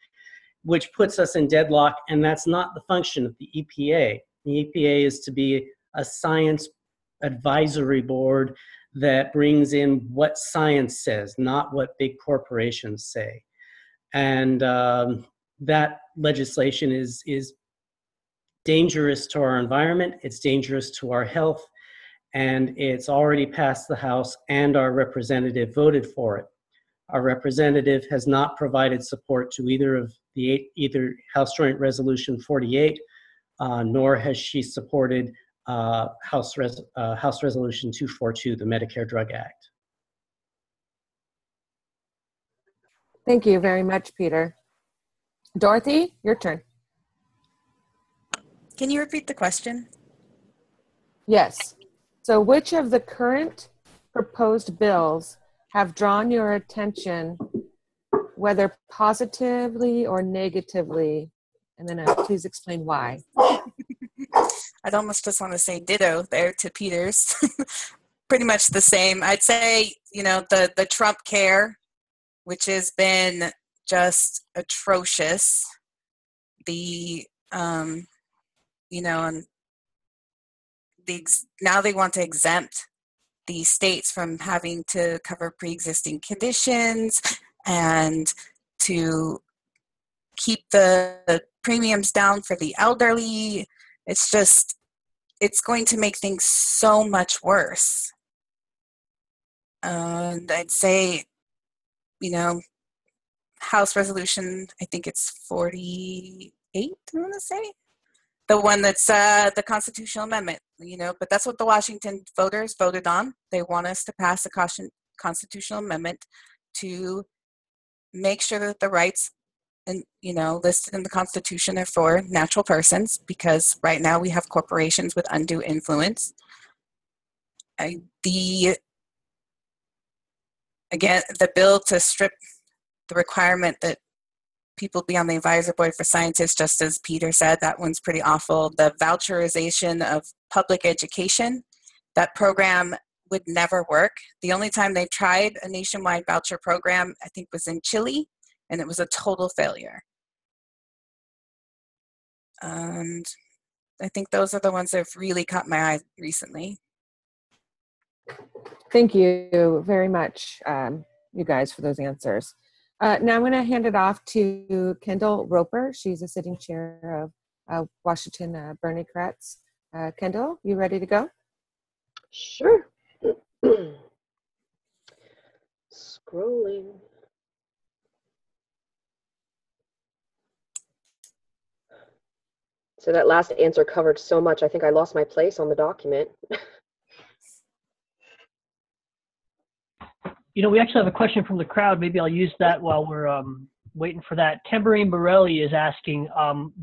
which puts us in deadlock, and that's not the function of the EPA. The EPA is to be a science advisory board that brings in what science says, not what big corporations say. And that legislation is dangerous to our environment, it's dangerous to our health, and it's already passed the House and our representative voted for it. Our representative has not provided support to either House Joint Resolution 48, nor has she supported House Resolution 242, the Medicare Drug Act. Thank you very much, Peter. Dorothy, your turn. Can you repeat the question? Yes. So which of the current proposed bills have drawn your attention, whether positively or negatively? And then please explain why. I'd almost just want to say ditto there to Peter's. Pretty much the same. I'd say, the Trump care, which has been just atrocious. And now they want to exempt the states from having to cover pre-existing conditions and to keep the premiums down for the elderly. It's going to make things so much worse. And I'd say, House Resolution, I think it's 48, I want to say. The one that's the constitutional amendment, but that's what the Washington voters voted on. They want us to pass a constitutional amendment to make sure that the rights listed in the Constitution are for natural persons, because right now we have corporations with undue influence. The bill to strip the requirement that people be on the advisory board for scientists, just as Peter said, that one's pretty awful. The voucherization of public education, that program would never work. The only time they tried a nationwide voucher program, I think, was in Chile, and it was a total failure. And I think those are the ones that have really caught my eye recently. Thank you very much, you guys, for those answers. Now I'm going to hand it off to Kendall Roper. She's a sitting chair of Washington Bernie Kretz. Kendall, you ready to go? Sure. Scrolling. So that last answer covered so much, I think I lost my place on the document. We actually have a question from the crowd. Maybe I'll use that while we're waiting for that. Tambourine Borelli is asking,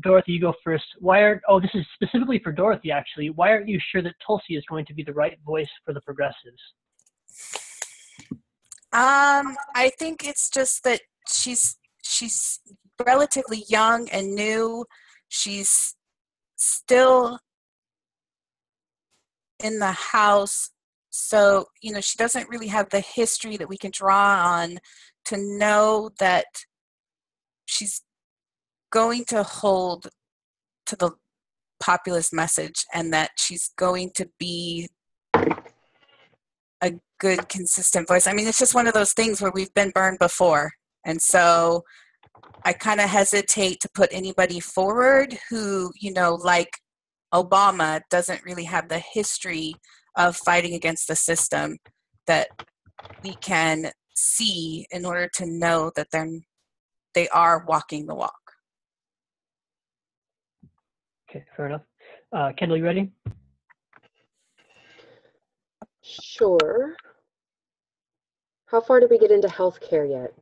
Dorothy, you go first. This is specifically for Dorothy, actually. Why aren't you sure that Tulsi is going to be the right voice for the progressives? I think it's just that she's relatively young and new. She's still in the House. So, she doesn't really have the history that we can draw on to know that she's going to hold to populist message, and that she's going to be a good, consistent voice. I mean, it's just one of those things where we've been burned before. And so I kind of hesitate to put anybody forward who, you know, like Obama, doesn't really have the history of fighting against the system that we can see in order to know that they are walking the walk. Okay, fair enough. Kendall, you ready? Sure. How far did we get into healthcare yet?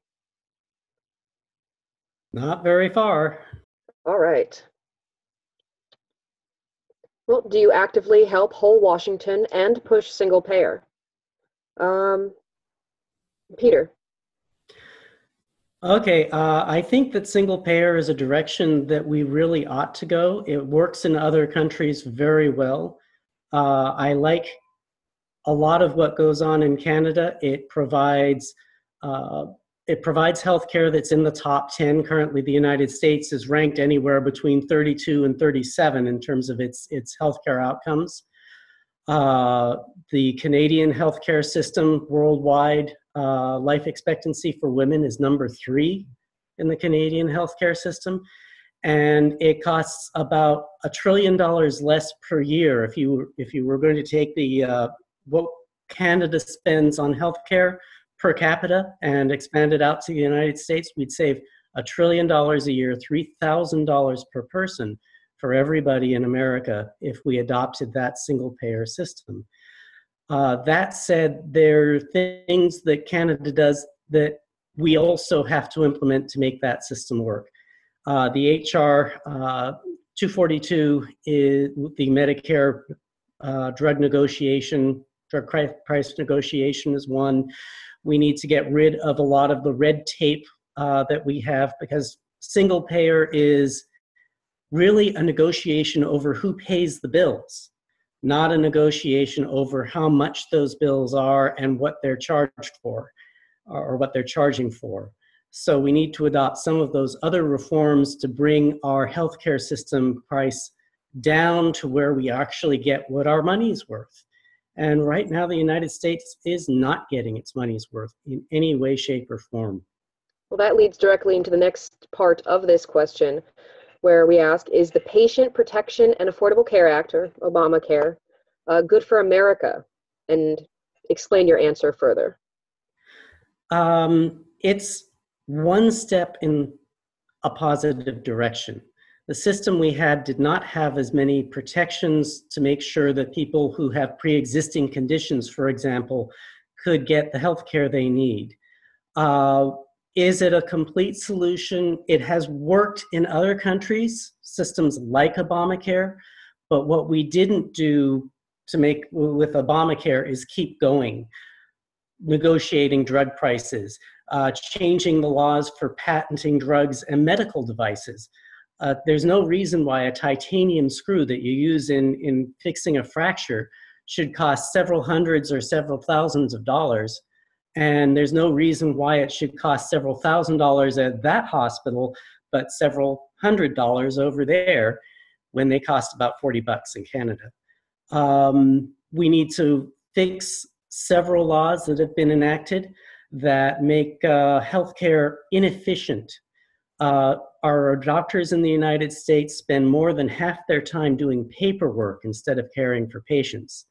Not very far. All right. Well, do you actively help whole Washington and push single payer? Peter. Okay, I think that single payer is a direction that we really ought to go. It works in other countries very well. I like a lot of what goes on in Canada. It provides healthcare that's in the top 10. Currently, the United States is ranked anywhere between 32 and 37 in terms of its healthcare outcomes. The Canadian healthcare system worldwide, life expectancy for women is number 3 in the Canadian healthcare system. And it costs about $1 trillion less per year. If you were going to take what Canada spends on healthcare per capita and expand it out to the United States, we'd save $1 trillion a year, $3,000 per person for everybody in America if we adopted that single payer system. That said, there are things that Canada does that we also have to implement to make that system work. The HR 242 is the Medicare drug price negotiation is one. We need to get rid of a lot of the red tape that we have, because single payer is really a negotiation over who pays the bills, not a negotiation over how much those bills are and what they're charged for or what they're charging for. So we need to adopt some of those other reforms to bring our healthcare system price down to where we actually get what our money's worth. And right now, the United States is not getting its money's worth in any way, shape, or form. Well, that leads directly into the next part of this question, where we ask, is the Patient Protection and Affordable Care Act, or Obamacare, good for America? And explain your answer further. It's one step in a positive direction. The system we had did not have as many protections to make sure that people who have pre-existing conditions, for example, could get the health care they need. Is it a complete solution? It has worked in other countries, systems like Obamacare, but what we didn't do to make with Obamacare is keep going, negotiating drug prices, changing the laws for patenting drugs and medical devices. There's no reason why a titanium screw that you use in fixing a fracture should cost several hundreds or several thousands of dollars. And there's no reason why it should cost several $1,000s at that hospital, but several $100s over there when they cost about $40 in Canada. We need to fix several laws that have been enacted that make healthcare inefficient. Our doctors in the United States spend more than half their time doing paperwork instead of caring for patients.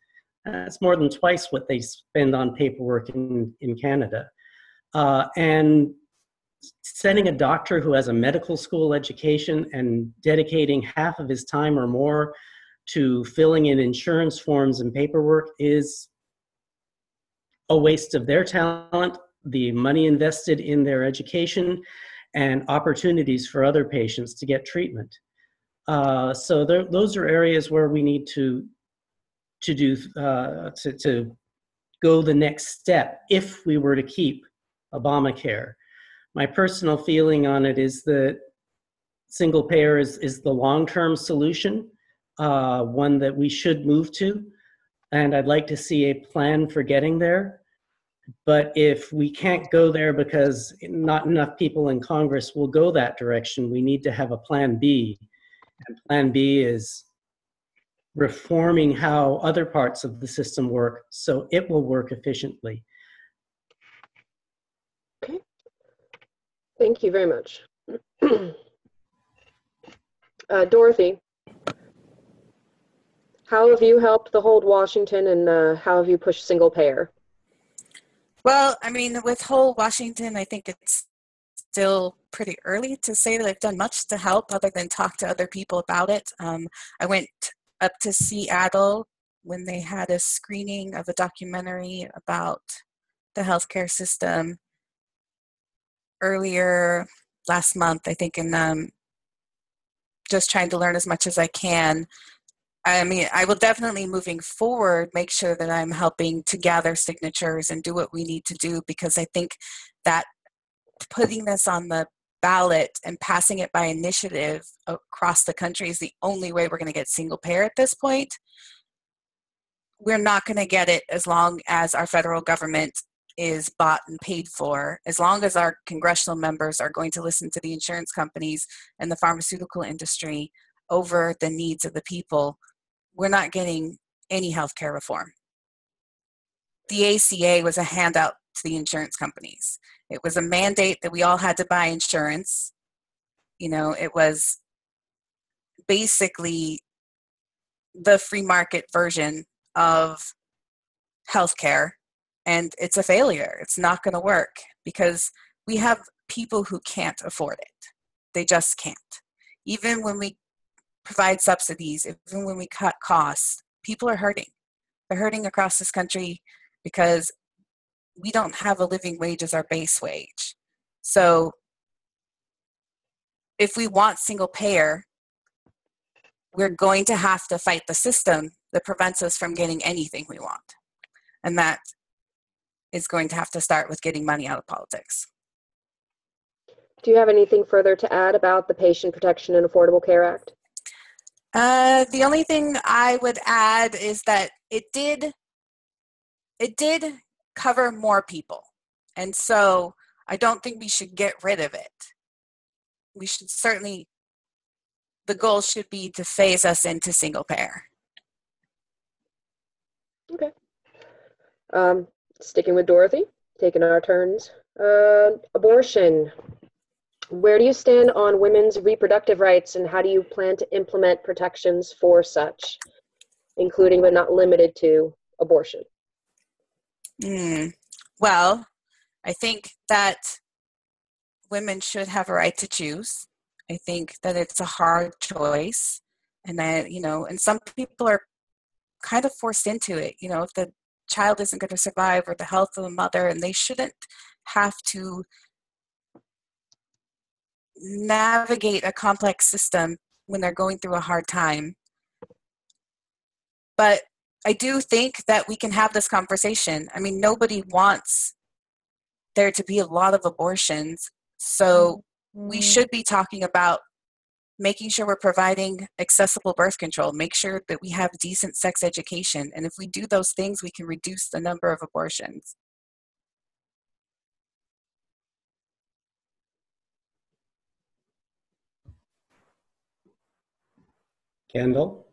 That's more than twice what they spend on paperwork in Canada. And sending a doctor who has a medical school education and dedicating half of his time or more to filling in insurance forms and paperwork is a waste of their talent, the money invested in their education, and opportunities for other patients to get treatment. So those are areas where we need to go the next step if we were to keep Obamacare. My personal feeling on it is that single payer is the long-term solution, one that we should move to, and I'd like to see a plan for getting there. But if we can't go there because not enough people in Congress will go that direction, we need to have a plan B. And plan B is reforming how other parts of the system work so it will work efficiently. Okay. Thank you very much. Dorothy, how have you helped the Hold Washington, and how have you pushed single payer? Well, I mean, with Whole Washington, I think it's still pretty early to say that I've done much to help other than talk to other people about it. I went up to Seattle when they had a screening of a documentary about the healthcare system earlier last month, I think, and just trying to learn as much as I can. I mean, I will definitely, moving forward, make sure that I'm helping to gather signatures and do what we need to do, because I think that putting this on the ballot and passing it by initiative across the country is the only way we're going to get single payer at this point. We're not going to get it as long as our federal government is bought and paid for, as long as our congressional members are going to listen to the insurance companies and the pharmaceutical industry over the needs of the people. We're not getting any healthcare reform. The ACA was a handout to the insurance companies. It was a mandate that we all had to buy insurance. You know, it was basically the free market version of healthcare, and it's a failure. It's not going to work because we have people who can't afford it. They just can't. Even when we provide subsidies, even when we cut costs, people are hurting. They're hurting across this country because we don't have a living wage as our base wage. So if we want single payer, we're going to have to fight the system that prevents us from getting anything we want. And that is going to have to start with getting money out of politics. Do you have anything further to add about the Patient Protection and Affordable Care Act? The only thing I would add is that it did cover more people. And so I don't think we should get rid of it. We should certainly, the goal should be to phase us into single payer. Okay. Sticking with Dorothy, taking our turns. Abortion. Where do you stand on women's reproductive rights, and how do you plan to implement protections for such, including but not limited to abortion? Well, I think that women should have a right to choose. I think that it's a hard choice, and that, you know, and some people are kind of forced into it. You know, if the child isn't going to survive, or the health of the mother, and they shouldn't have to navigate a complex system when they're going through a hard time. But I do think that we can have this conversation. I mean, nobody wants there to be a lot of abortions. So we should be talking about making sure we're providing accessible birth control, make sure that we have decent sex education. And if we do those things, we can reduce the number of abortions. Kendall?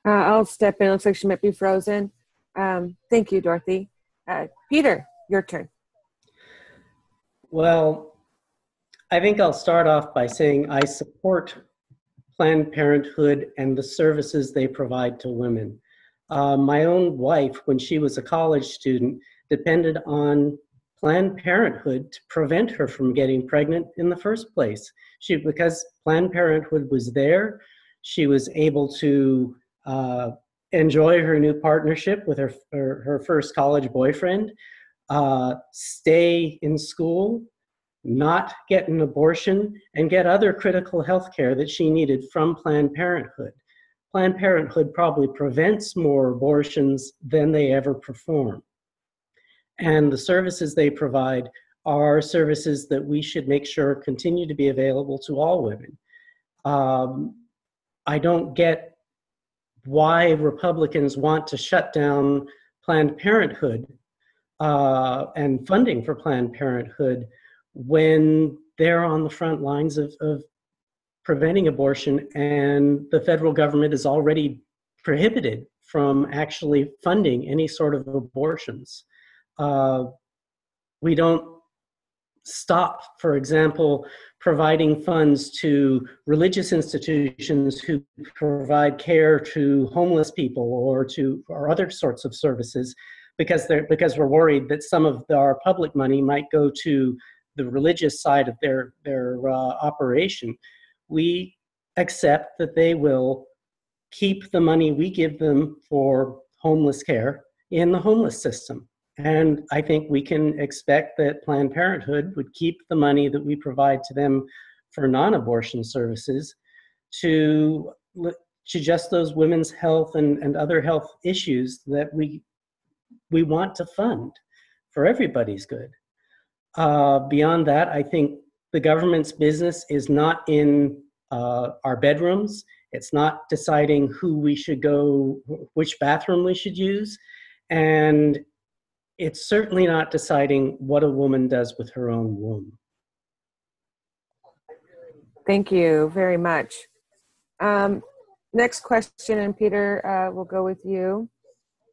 I'll step in. Looks like she might be frozen. Thank you, Dorothy. Peter, your turn. Well, I think I'll start off by saying I support Planned Parenthood and the services they provide to women. My own wife, when she was a college student, depended on Planned Parenthood to prevent her from getting pregnant in the first place. Because Planned Parenthood was there, she was able to enjoy her new partnership with her first college boyfriend, stay in school, not get an abortion, and get other critical health care that she needed from Planned Parenthood. Planned Parenthood probably prevents more abortions than they ever perform. And the services they provide are services that we should make sure continue to be available to all women. I don't get why Republicans want to shut down Planned Parenthood and funding for Planned Parenthood when they're on the front lines of preventing abortion, and the federal government is already prohibited from actually funding any sort of abortions. We don't stop, for example, providing funds to religious institutions who provide care to homeless people or other sorts of services because we're worried that some of our public money might go to the religious side of their operation. We accept that they will keep the money we give them for homeless care in the homeless system. And I think we can expect that Planned Parenthood would keep the money that we provide to them for non-abortion services to just those women's health and other health issues that we want to fund for everybody's good. Beyond that, I think the government's business is not in our bedrooms. It's not deciding who we should go, which bathroom we should use. And it's certainly not deciding what a woman does with her own womb. Thank you very much. Next question, and Peter, we'll go with you.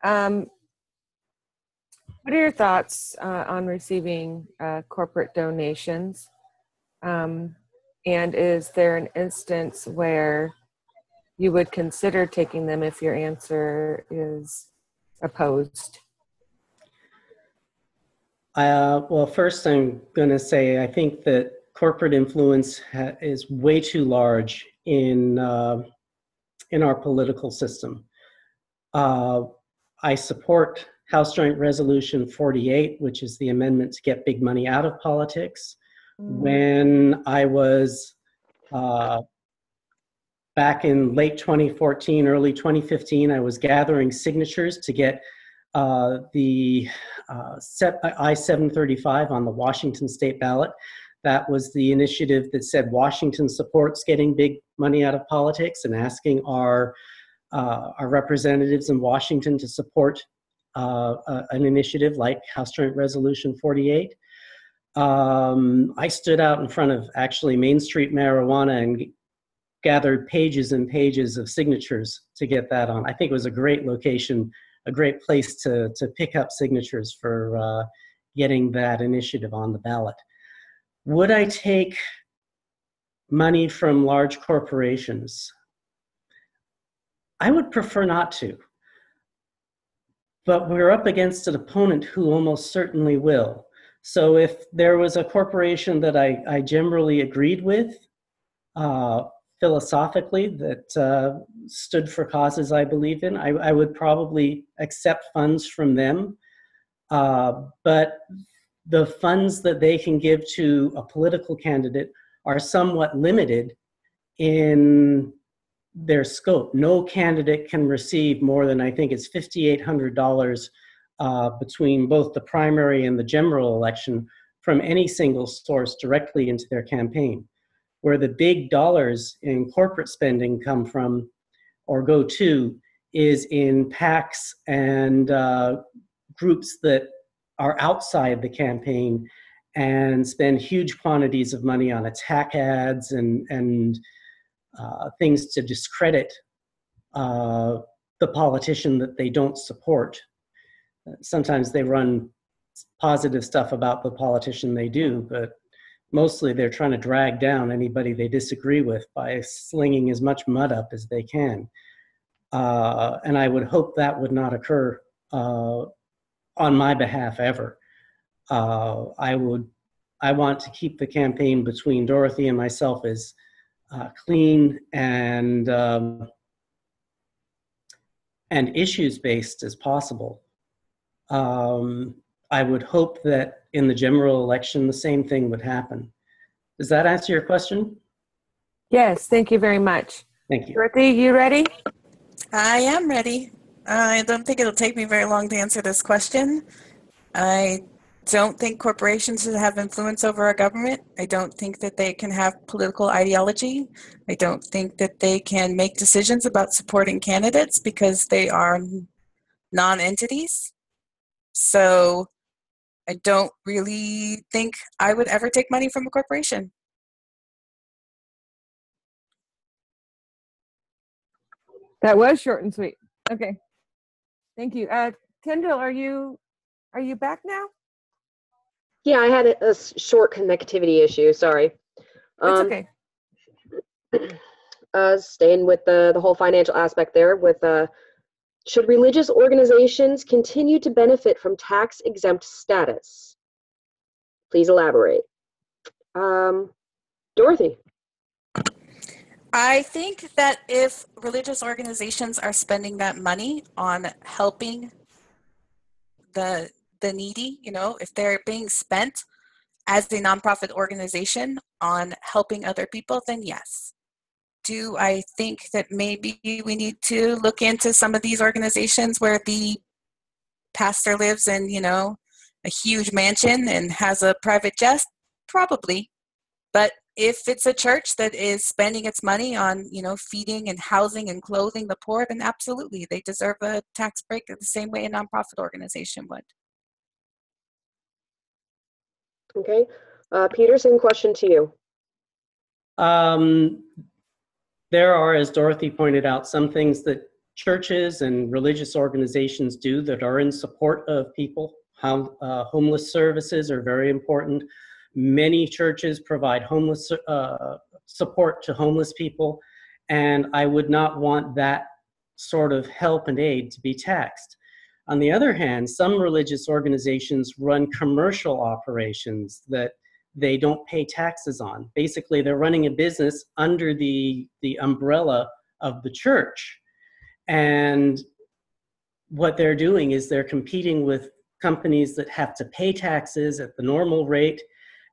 What are your thoughts on receiving corporate donations? And is there an instance where you would consider taking them if your answer is opposed? Well, first I'm going to say I think that corporate influence is way too large in our political system. I support House Joint Resolution 48, which is the amendment to get big money out of politics. When I was back in late 2014, early 2015, I was gathering signatures to get the I-735 on the Washington state ballot. That was the initiative that said Washington supports getting big money out of politics and asking our representatives in Washington to support an initiative like House Joint Resolution 48. I stood out in front of actually Main Street Marijuana and gathered pages and pages of signatures to get that on. I think it was a great location, a great place to pick up signatures for getting that initiative on the ballot. Would I take money from large corporations? I would prefer not to. But we're up against an opponent who almost certainly will. So if there was a corporation that I generally agreed with, philosophically, that stood for causes I believe in, I would probably accept funds from them. But the funds that they can give to a political candidate are somewhat limited in their scope. No candidate can receive more than, I think it's $5,800 between both the primary and the general election from any single source directly into their campaign. Where the big dollars in corporate spending come from or go to is in PACs and groups that are outside the campaign and spend huge quantities of money on attack ads and things to discredit the politician that they don't support. Sometimes they run positive stuff about the politician they do, but mostly they're trying to drag down anybody they disagree with by slinging as much mud up as they can. And I would hope that would not occur on my behalf ever. I want to keep the campaign between Dorothy and myself as clean and issues-based as possible. I would hope that in the general election, the same thing would happen. Does that answer your question? Yes, thank you very much. Thank you. Dorothy, you ready? I am ready. I don't think it'll take me very long to answer this question. I don't think corporations should have influence over our government. I don't think that they can have political ideology. I don't think that they can make decisions about supporting candidates because they are non-entities. So I don't really think I would ever take money from a corporation. That was short and sweet. Okay. Thank you. Kendall, are you back now? Yeah, I had a short connectivity issue. Sorry. It's okay. Staying with the whole financial aspect there, with should religious organizations continue to benefit from tax-exempt status? Please elaborate. Dorothy. I think that if religious organizations are spending that money on helping the needy, if they're being spent as a nonprofit organization on helping other people, then yes. Do I think that maybe we need to look into some of these organizations where the pastor lives in, a huge mansion and has a private jet? Probably. But if it's a church that is spending its money on, feeding and housing and clothing the poor, then absolutely, they deserve a tax break the same way a nonprofit organization would. Okay. Peter, same question to you. There are, as Dorothy pointed out, some things that churches and religious organizations do that are in support of people. Homeless services are very important. Many churches provide homeless support to homeless people, and I would not want that sort of help and aid to be taxed. On the other hand, some religious organizations run commercial operations that they don't pay taxes on. Basically, they're running a business under the umbrella of the church. And what they're doing is they're competing with companies that have to pay taxes at the normal rate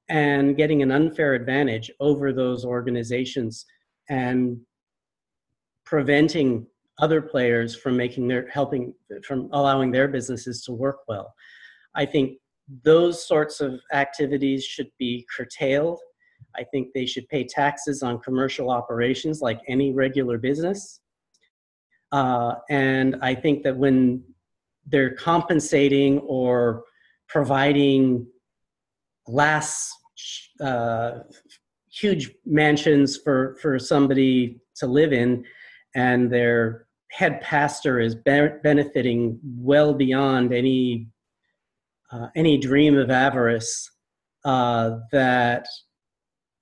and getting an unfair advantage over those organizations and preventing other players from allowing their businesses to work well. I think those sorts of activities should be curtailed. I think they should pay taxes on commercial operations like any regular business. And I think that when they're compensating or providing huge mansions for somebody to live in, and their head pastor is benefiting well beyond any dream of avarice, that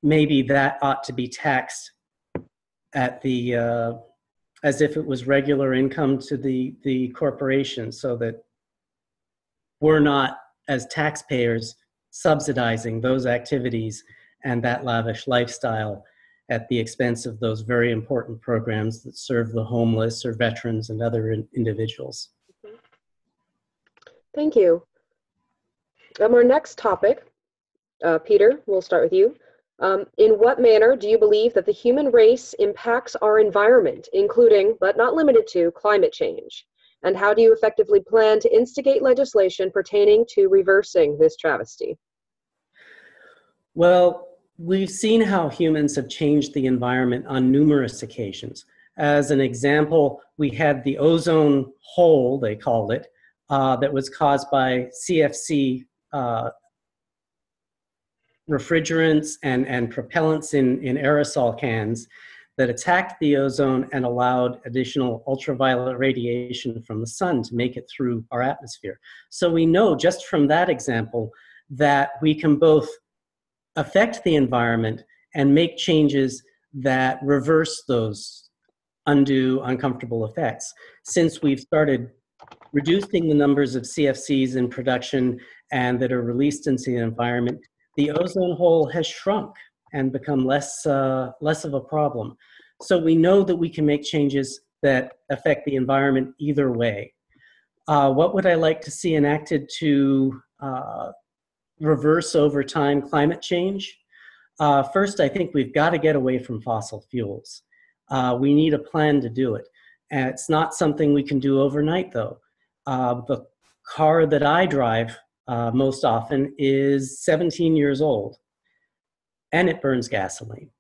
maybe that ought to be taxed at as if it was regular income to the corporation, so that we're not, as taxpayers, subsidizing those activities and that lavish lifestyle at the expense of those very important programs that serve the homeless or veterans and other individuals. Thank you. Our next topic, Peter, we'll start with you. In what manner do you believe that the human race impacts our environment, including, but not limited to, climate change? And how do you effectively plan to instigate legislation pertaining to reversing this travesty? Well, we've seen how humans have changed the environment on numerous occasions. As an example, we had the ozone hole, they called it, that was caused by CFC refrigerants and propellants in aerosol cans that attacked the ozone and allowed additional ultraviolet radiation from the sun to make it through our atmosphere. So we know just from that example that we can both affect the environment and make changes that reverse those undue, uncomfortable effects. Since we've started reducing the numbers of CFCs in production and that are released into the environment, the ozone hole has shrunk and become less of a problem. So we know that we can make changes that affect the environment either way. What would I like to see enacted to reverse over time climate change? First, I think we've got to get away from fossil fuels. We need a plan to do it. And it's not something we can do overnight, though. The car that I drive most often is 17 years old, and it burns gasoline.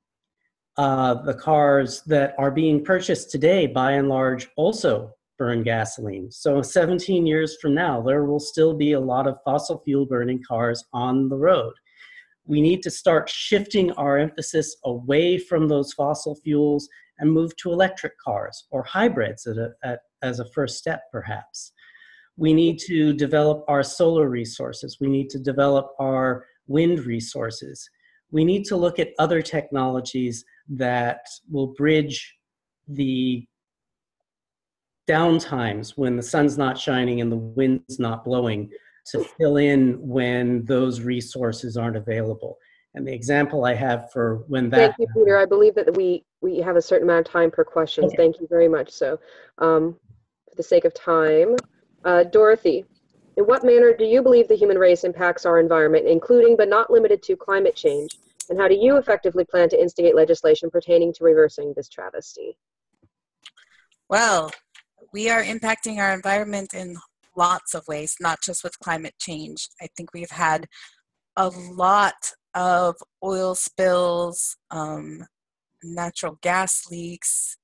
The cars that are being purchased today, by and large, also burn gasoline. So 17 years from now, there will still be a lot of fossil fuel burning cars on the road. We need to start shifting our emphasis away from those fossil fuels and move to electric cars or hybrids as a first step, perhaps. We need to develop our solar resources. We need to develop our wind resources. We need to look at other technologies that will bridge the downtimes when the sun's not shining and the wind's not blowing to fill in when those resources aren't available. And the example I have for when that— Thank you, Peter. I believe that we have a certain amount of time per questions. Okay. Thank you very much. So for the sake of time, Dorothy, in what manner do you believe the human race impacts our environment, including but not limited to climate change? And how do you effectively plan to instigate legislation pertaining to reversing this travesty? Well, we are impacting our environment in lots of ways, not just with climate change. I think we've had a lot of oil spills, natural gas leaks.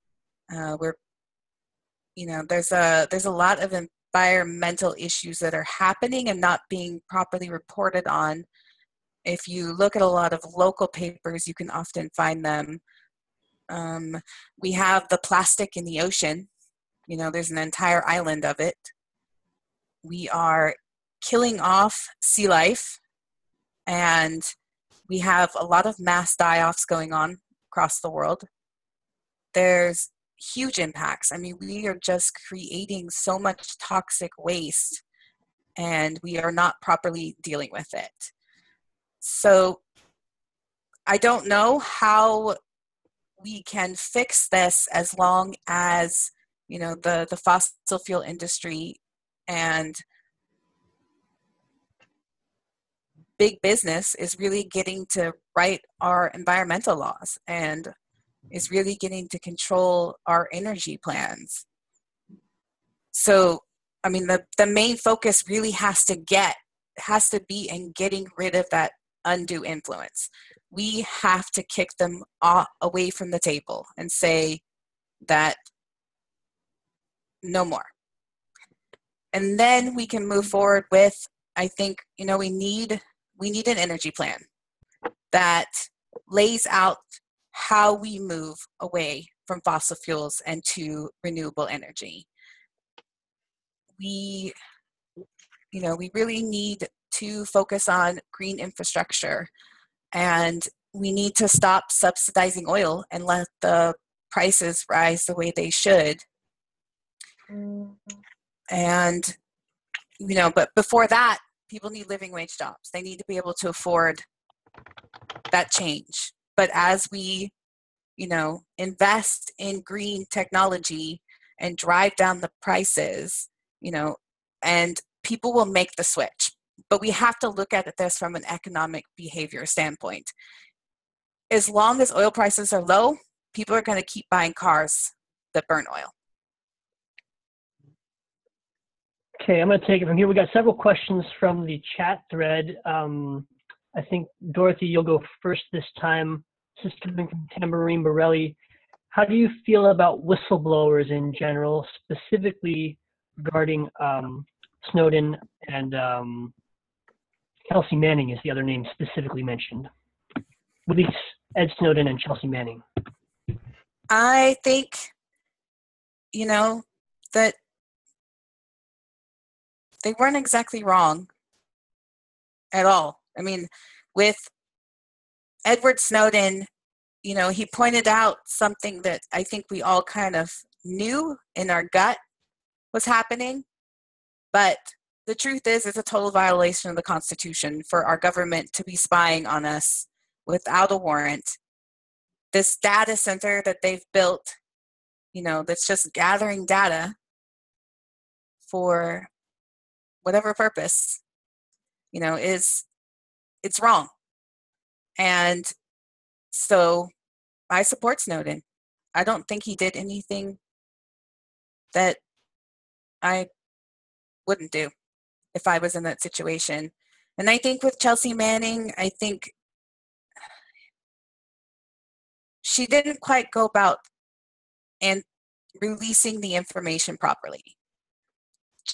There's a lot of environmental issues that are happening and not being properly reported on. If you look at a lot of local papers, you can often find them. We have the plastic in the ocean. There's an entire island of it. We are killing off sea life, and we have a lot of mass die-offs going on across the world. There's huge impacts. I mean, we are just creating so much toxic waste, and we are not properly dealing with it. So I don't know how we can fix this as long as the fossil fuel industry and big business is really getting to write our environmental laws and is really getting to control our energy plans. So, I mean, the main focus really has to be in getting rid of that undue influence. We have to kick them away from the table and say that no more. And then we can move forward with, I think, we need an energy plan that lays out how we move away from fossil fuels and to renewable energy. We really need to focus on green infrastructure, and we need to stop subsidizing oil and let the prices rise the way they should. And, but before that, people need living wage jobs. They need to be able to afford that change. But as we, invest in green technology and drive down the prices, and people will make the switch. But we have to look at this from an economic behavior standpoint. As long as oil prices are low, people are going to keep buying cars that burn oil. Okay, I'm going to take it from here. We got several questions from the chat thread. I think, Dorothy, you'll go first this time. This is coming from Tambourine Borelli. How do you feel about whistleblowers in general, specifically regarding Snowden and Chelsea Manning is the other name specifically mentioned? At least Ed Snowden and Chelsea Manning. I think, that they weren't exactly wrong at all. I mean, with Edward Snowden, he pointed out something that I think we all kind of knew in our gut was happening. But the truth is, it's a total violation of the Constitution for our government to be spying on us without a warrant. This data center that they've built, that's just gathering data for whatever purpose, it's wrong. And so I support Snowden. I don't think he did anything that I wouldn't do if I was in that situation. And I think with Chelsea Manning, I think she didn't quite go about and releasing the information properly.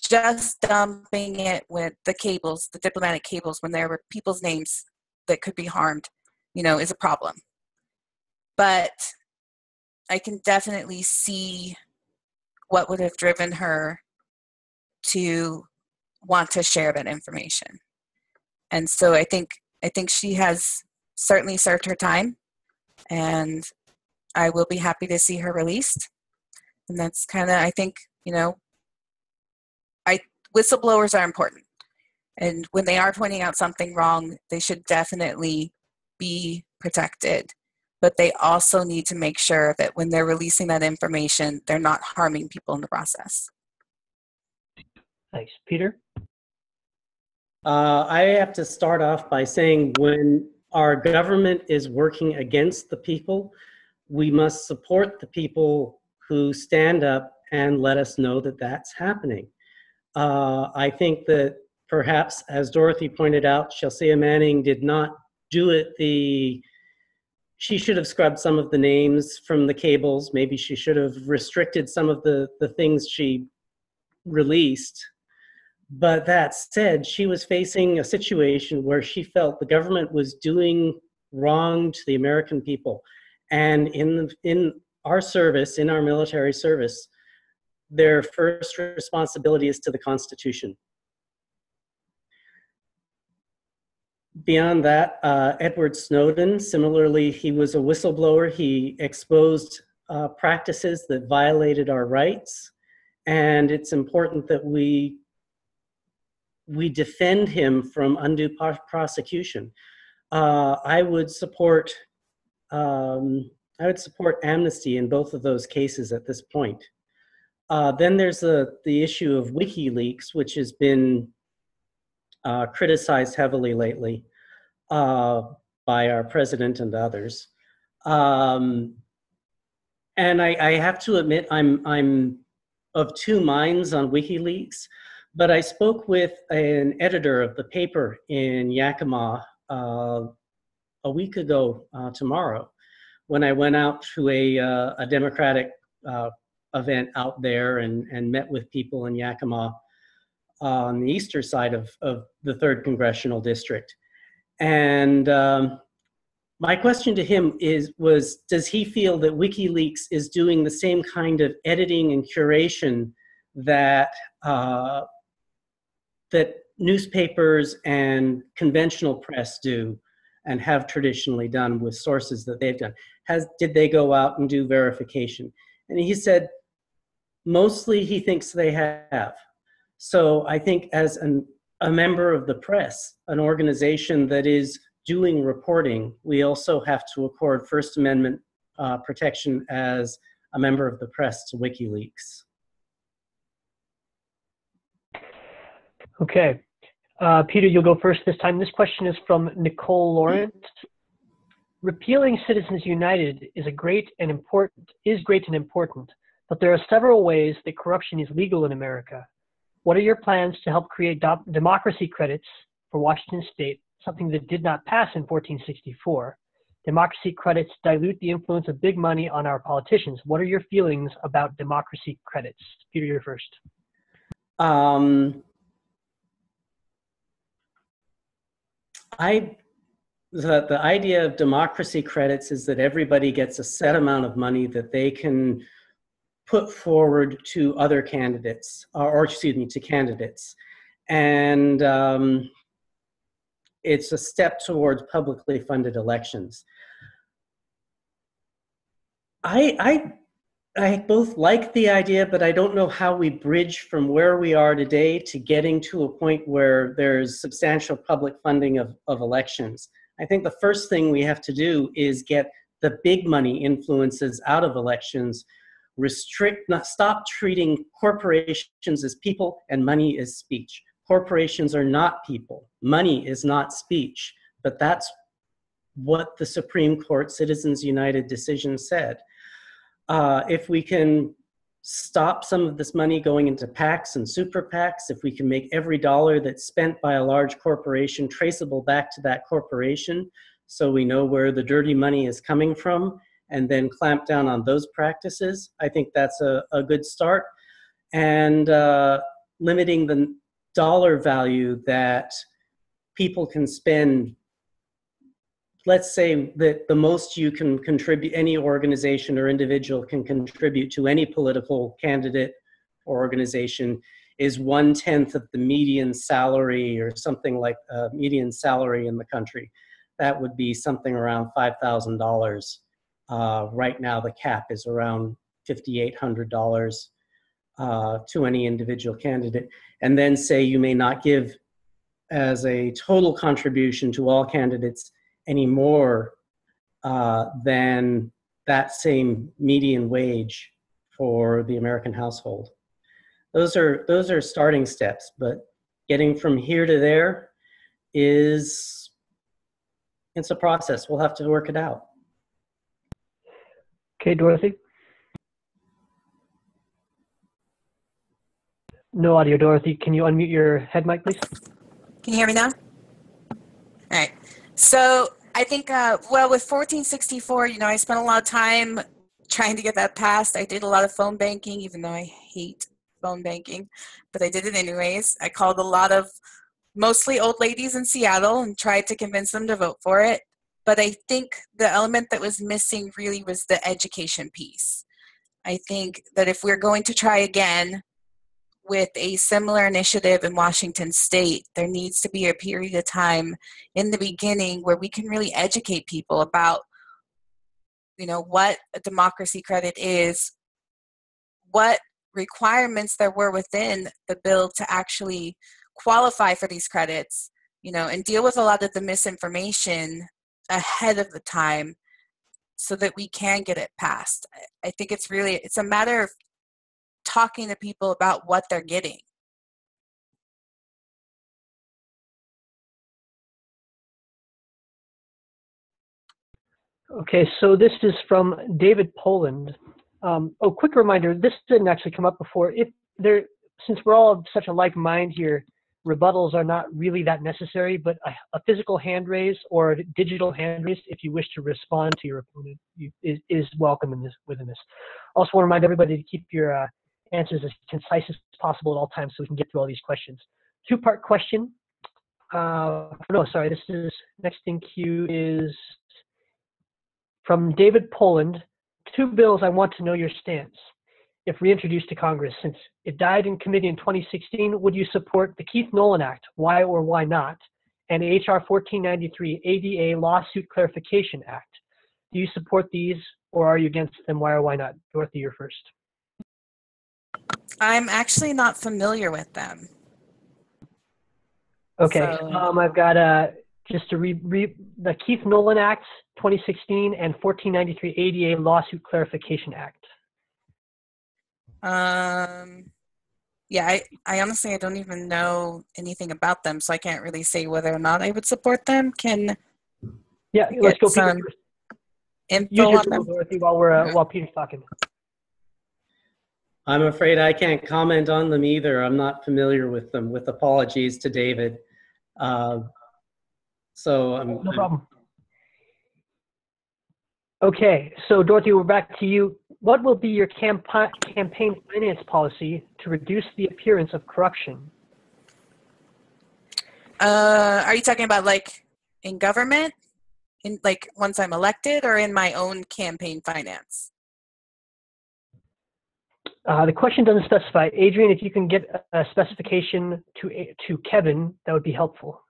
Just dumping it with the cables, the diplomatic cables, when there were people's names that could be harmed, is a problem. But can definitely see what would have driven her to want to share that information. And so I think she has certainly served her time, and I will be happy to see her released. And that's kind of, I think, whistleblowers are important. And when they are pointing out something wrong, they should definitely be protected. But they also need to make sure that when they're releasing that information, they're not harming people in the process. Thanks. Peter? I have to start off by saying when our government is working against the people, we must support the people who stand up and let us know that that's happening. I think that perhaps, as Dorothy pointed out, Chelsea Manning did not do it she should have scrubbed some of the names from the cables. Maybe she should have restricted some of the things she released. But that said, she was facing a situation where she felt the government was doing wrong to the American people. And in our service, in our military service, their first responsibility is to the Constitution. Beyond that, Edward Snowden, similarly, he was a whistleblower. He exposed practices that violated our rights. And it's important that we defend him from undue prosecution. I would support amnesty in both of those cases at this point. Then there's the issue of WikiLeaks, which has been criticized heavily lately by our president and others. And I have to admit, I'm of two minds on WikiLeaks, but I spoke with an editor of the paper in Yakima a week ago tomorrow, when I went out to a Democratic event out there and met with people in Yakima on the eastern side of the 3rd Congressional District. And my question to him was, does he feel that WikiLeaks is doing the same kind of editing and curation that that newspapers and conventional press do and have traditionally done with sources that they've done? Did they go out and do verification? And he said, mostly he thinks they have. So I think as a member of the press, an organization that is doing reporting, we also have to accord First Amendment protection as a member of the press to WikiLeaks. Okay. Peter, you'll go first this time. This question is from Nicole Lawrence. Repealing Citizens United is great and important, but there are several ways that corruption is legal in America. What are your plans to help create democracy credits for Washington State, something that did not pass in 1464? Democracy credits dilute the influence of big money on our politicians. What are your feelings about democracy credits? Peter, you're first. The idea of democracy credits is that everybody gets a set amount of money that they can put forward to other candidates, to candidates. And it's a step towards publicly funded elections. I both like the idea, but I don't know how we bridge from where we are today to getting to a point where there's substantial public funding of elections. I think the first thing we have to do is get the big money influences out of elections, stop treating corporations as people and money as speech. Corporations are not people. Money is not speech. But that's what the Supreme Court Citizens United decision said. If we can stop some of this money going into PACs and super PACs, if we can make every dollar that's spent by a large corporation traceable back to that corporation, so we know where the dirty money is coming from, and then clamp down on those practices, I think that's a good start. And limiting the dollar value that people can spend let's say that the most you can contribute, any organization or individual can contribute to any political candidate or organization is 1/10 of the median salary or something like median salary in the country. That would be something around $5,000. Right now, the cap is around $5,800 to any individual candidate. And then say you may not give as a total contribution to all candidates any more than that same median wage for the American household. Those are starting steps, but getting from here to there it's a process. We'll have to work it out. Okay, Dorothy. No audio, Dorothy. Can you unmute your head mic, please? Can you hear me now? All right. So I think, well, with 1464, I spent a lot of time trying to get that passed. I did a lot of phone banking, even though I hate phone banking, but I did it anyways. I called a lot of mostly old ladies in Seattle and tried to convince them to vote for it. But I think the element that was missing really was the education piece. I think that if we're going to try again with a similar initiative in Washington State, there needs to be a period of time in the beginning where we can really educate people about, what a democracy credit is, what requirements there were within the bill to actually qualify for these credits, and deal with a lot of the misinformation ahead of the time so that we can get it passed. I think it's a matter of talking to people about what they're getting. Okay, so this is from David Poland. Quick reminder, this didn't actually come up before. Since we're all of such a like mind here, rebuttals are not really that necessary, but a physical hand raise or a digital hand raise, if you wish to respond to your opponent, is welcome within this. Also want to remind everybody to keep your answers as concise as possible at all times so we can get through all these questions. Two-part question. This is next in queue is from David Poland. 2 bills I want to know your stance. If reintroduced to Congress, since it died in committee in 2016, would you support the Keith Nolan Act? Why or why not? And HR 1493 ADA Lawsuit Clarification Act. Do you support these or are you against them? Why or why not? Dorothy, you're first. I'm actually not familiar with them. Okay, So, I've got just to read the Keith Nolan Act 2016 and 1493 ADA Lawsuit Clarification Act. yeah, I honestly, I don't even know anything about them, so I can't really say whether or not I would support them. Let's go Peter first. Info Use your on Google, them? Dorothy, while Peter's talking. I'm afraid I can't comment on them either. I'm not familiar with them, with apologies to David. No problem. Okay, so Dorothy, we're back to you. What will be your campaign finance policy to reduce the appearance of corruption? Are you talking about like in government, in like once I'm elected, or in my own campaign finance? The question doesn't specify. Adrian, if you can get a specification to Kevin, that would be helpful.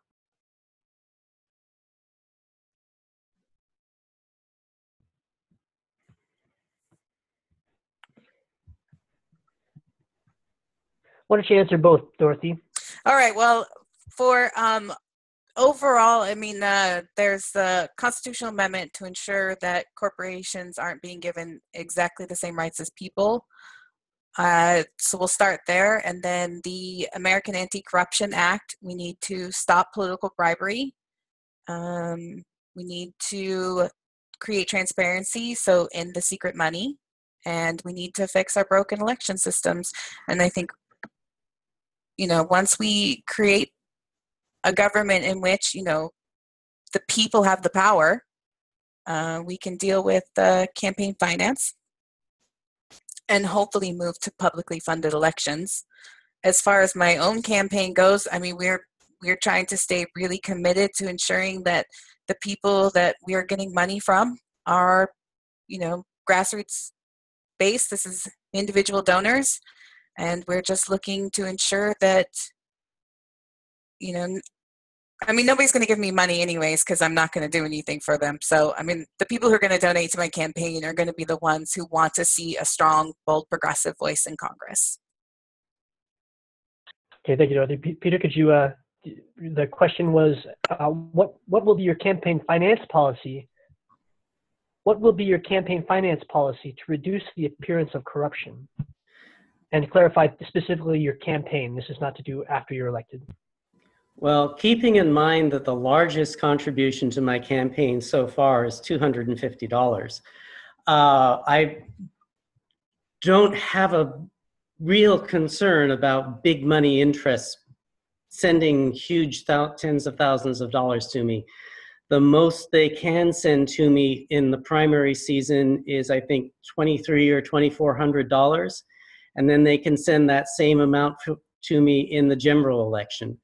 Why don't you answer both, Dorothy? All right. Well, for overall, I mean, there's the constitutional amendment to ensure that corporations aren't being given exactly the same rights as people. So we'll start there. And then the American Anti-Corruption Act, we need to stop political bribery. We need to create transparency, so end the secret money. And we need to fix our broken election systems. And I think, once we create a government in which, the people have the power, we can deal with campaign finance and hopefully move to publicly funded elections. As far as my own campaign goes, I mean, we're we're trying to stay really committed to ensuring that the people that we are getting money from are, grassroots based. This is individual donors, and we're just looking to ensure that, nobody's going to give me money anyways because I'm not going to do anything for them. So, the people who are going to donate to my campaign are going to be the ones who want to see a strong, bold, progressive voice in Congress. Okay, thank you, Dorothy. Peter, could you, the question was, what will be your campaign finance policy? What will be your campaign finance policy to reduce the appearance of corruption? And to clarify specifically your campaign, this is not to do after you're elected. Well, keeping in mind that the largest contribution to my campaign so far is $250, I don't have a real concern about big money interests sending huge tens of thousands of dollars to me. The most they can send to me in the primary season is, I think, $2,300 or $2,400, and then they can send that same amount to me in the general election.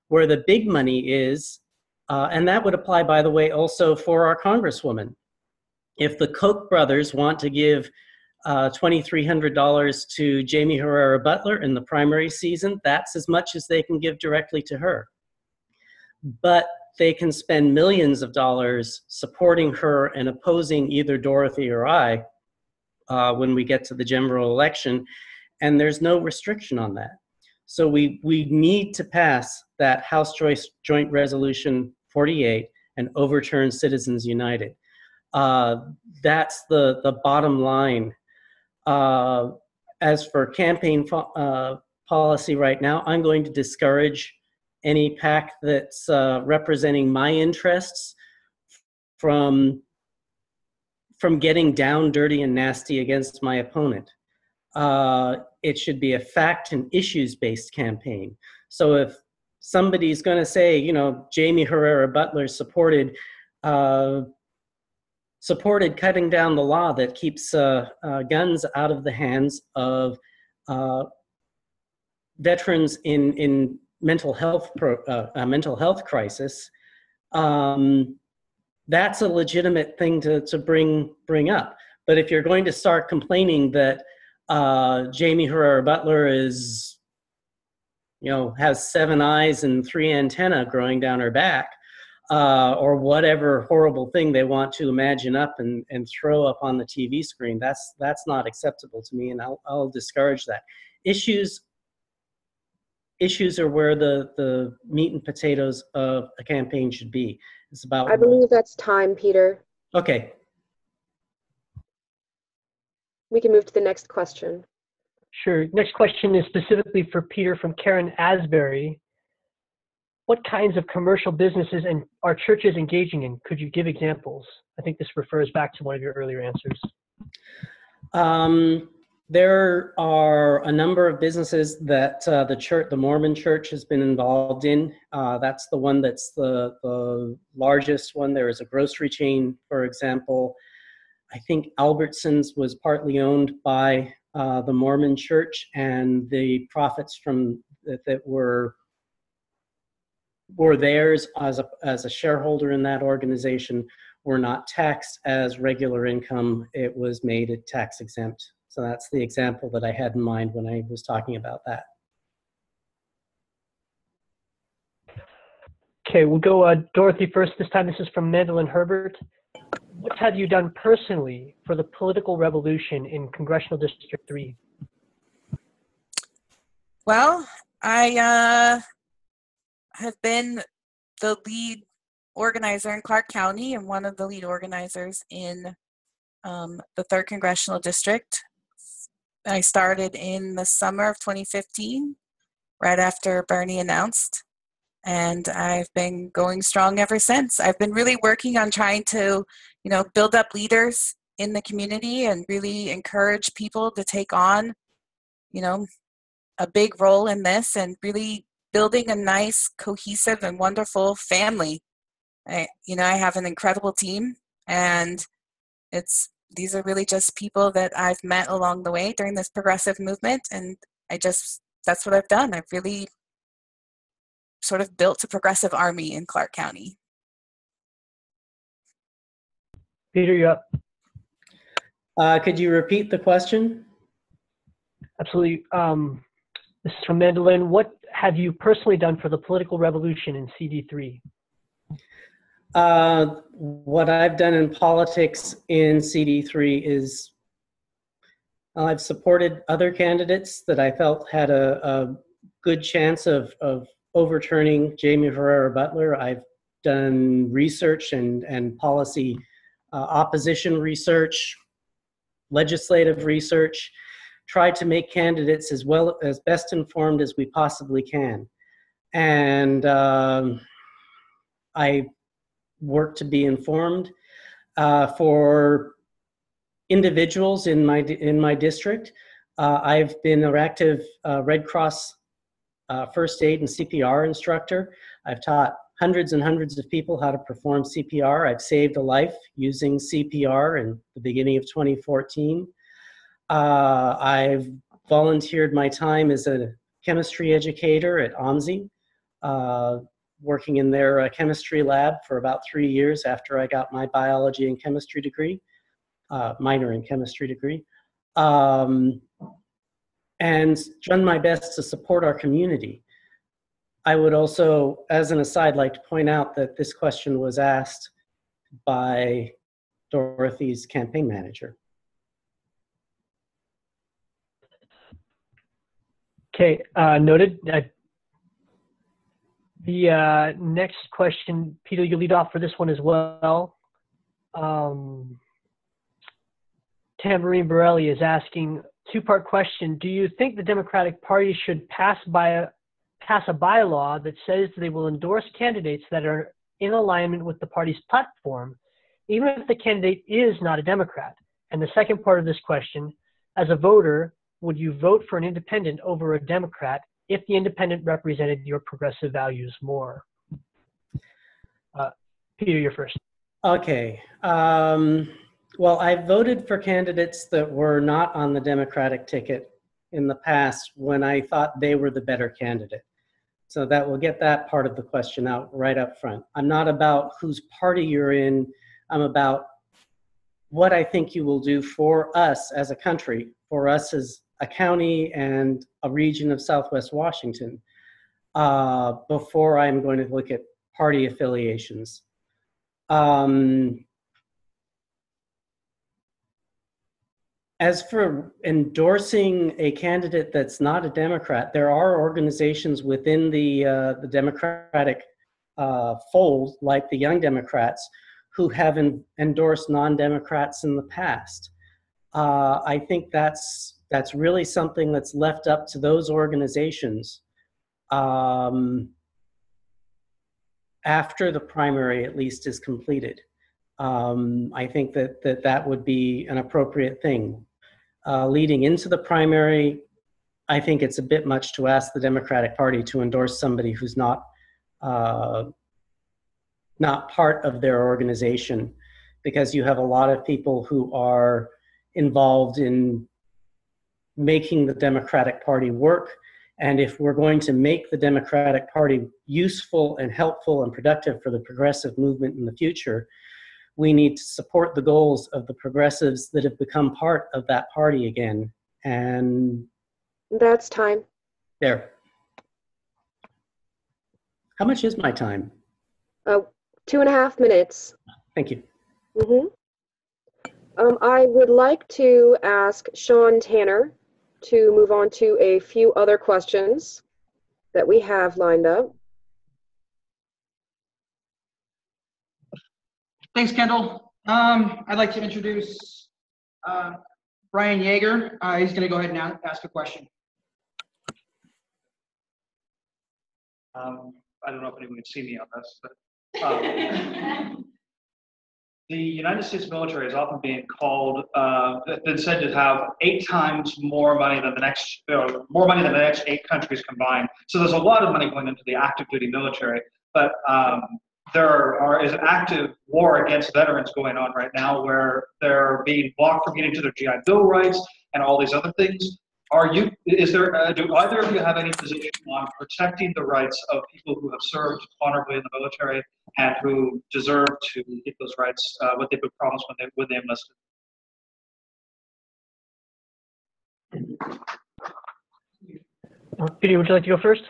Where the big money is, and that would apply, by the way, also for our Congresswoman. If the Koch brothers want to give $2,300 to Jamie Herrera Butler in the primary season, that's as much as they can give directly to her. But they can spend millions of dollars supporting her and opposing either Dorothy or I when we get to the general election, and there's no restriction on that. So we need to pass that House Joint Resolution 48 and overturn Citizens United. That's the bottom line. As for campaign policy right now, I'm going to discourage any PAC that's representing my interests from getting down, dirty, and nasty against my opponent. It should be a fact and issues-based campaign. So if somebody's going to say, Jamie Herrera Butler supported cutting down the law that keeps guns out of the hands of veterans in mental health crisis, that's a legitimate thing to bring up. But if you're going to start complaining that Jamie Herrera Butler is, has 7 eyes and 3 antennae growing down her back, or whatever horrible thing they want to imagine up and throw up on the TV screen, that's not acceptable to me, and I'll discourage that. Issues are where the meat and potatoes of a campaign should be. It's about. I believe that's time, Peter. Okay. We can move to the next question. Sure. Next question is specifically for Peter from Karen Asbury. What kinds of commercial businesses are churches engaging in? Could you give examples? I think this refers back to one of your earlier answers. There are a number of businesses that the Mormon Church has been involved in. That's the one that's the largest one. There is a grocery chain, for example. I think Albertsons was partly owned by the Mormon Church, and the profits from that were theirs as a shareholder in that organization were not taxed as regular income. It was made tax exempt. So that's the example that I had in mind when I was talking about that. Okay, we'll go Dorothy first. This time this is from Mandolin Herbert. What have you done personally for the political revolution in Congressional District 3? Well, I have been the lead organizer in Clark County and one of the lead organizers in the 3rd Congressional District. I started in the summer of 2015, right after Bernie announced, and I've been going strong ever since. I've been really working on trying to, build up leaders in the community and really encourage people to take on, a big role in this and really building a nice, cohesive, and wonderful family. I have an incredible team, and these are really just people that I've met along the way during this progressive movement, and that's what I've done. I've really sort of built a progressive army in Clark County. Peter, you're up. Could you repeat the question? Absolutely. This is from Mandolin. What have you personally done for the political revolution in CD3? What I've done in politics in CD3 is I've supported other candidates that I felt had a good chance of overturning Jamie Herrera Butler. I've done research and policy opposition research, legislative research, tried to make candidates as well as best informed as we possibly can. And I work to be informed for individuals in my district. I've been an active Red Cross first aid and CPR instructor. I've taught hundreds and hundreds of people how to perform CPR. I've saved a life using CPR in the beginning of 2014. I've volunteered my time as a chemistry educator at OMSI, working in their chemistry lab for about 3 years after I got my biology and chemistry degree, minor in chemistry degree, and done my best to support our community. I would also, as an aside, like to point out that this question was asked by Dorothy's campaign manager. Okay, noted. The next question, Peter, you lead off for this one as well. Tambourine Borelli is asking, two-part question. Do you think the Democratic Party should pass a bylaw that says they will endorse candidates that are in alignment with the party's platform, even if the candidate is not a Democrat? And the second part of this question, as a voter, would you vote for an independent over a Democrat if the independent represented your progressive values more? Peter, you're first. Okay. Well, I voted for candidates that were not on the Democratic ticket in the past when I thought they were the better candidate. So that will get that part of the question out right up front. I'm not about whose party you're in. I'm about what I think you will do for us as a country, for us as a county and a region of Southwest Washington, before I'm going to look at party affiliations. As for endorsing a candidate that's not a Democrat, there are organizations within the Democratic fold, like the Young Democrats, who have endorsed non-Democrats in the past. I think that's really something that's left up to those organizations after the primary, at least, is completed. I think that would be an appropriate thing. Leading into the primary, I think it's a bit much to ask the Democratic Party to endorse somebody who's not part of their organization, because you have a lot of people who are involved in making the Democratic Party work. And if we're going to make the Democratic Party useful and helpful and productive for the progressive movement in the future, we need to support the goals of the progressives that have become part of that party again. And that's time. There. How much is my time? 2.5 minutes. Thank you. I would like to ask Sean Tanner to move on to a few other questions that we have lined up. Thanks, Kendall. I'd like to introduce Brian Yeager. He's going to go ahead and ask a question. I don't know if anyone can see me on this, but the United States military is often being called, been said to have 8 times more money than the next, more money than the next 8 countries combined. So there's a lot of money going into the active duty military, but there is an active war against veterans going on right now, where they're being blocked from getting to their GI Bill rights and all these other things. Is there? Do either of you have any position on protecting the rights of people who have served honorably in the military and who deserve to get those rights, what they've been promised when they enlisted? Peter, would you like to go first?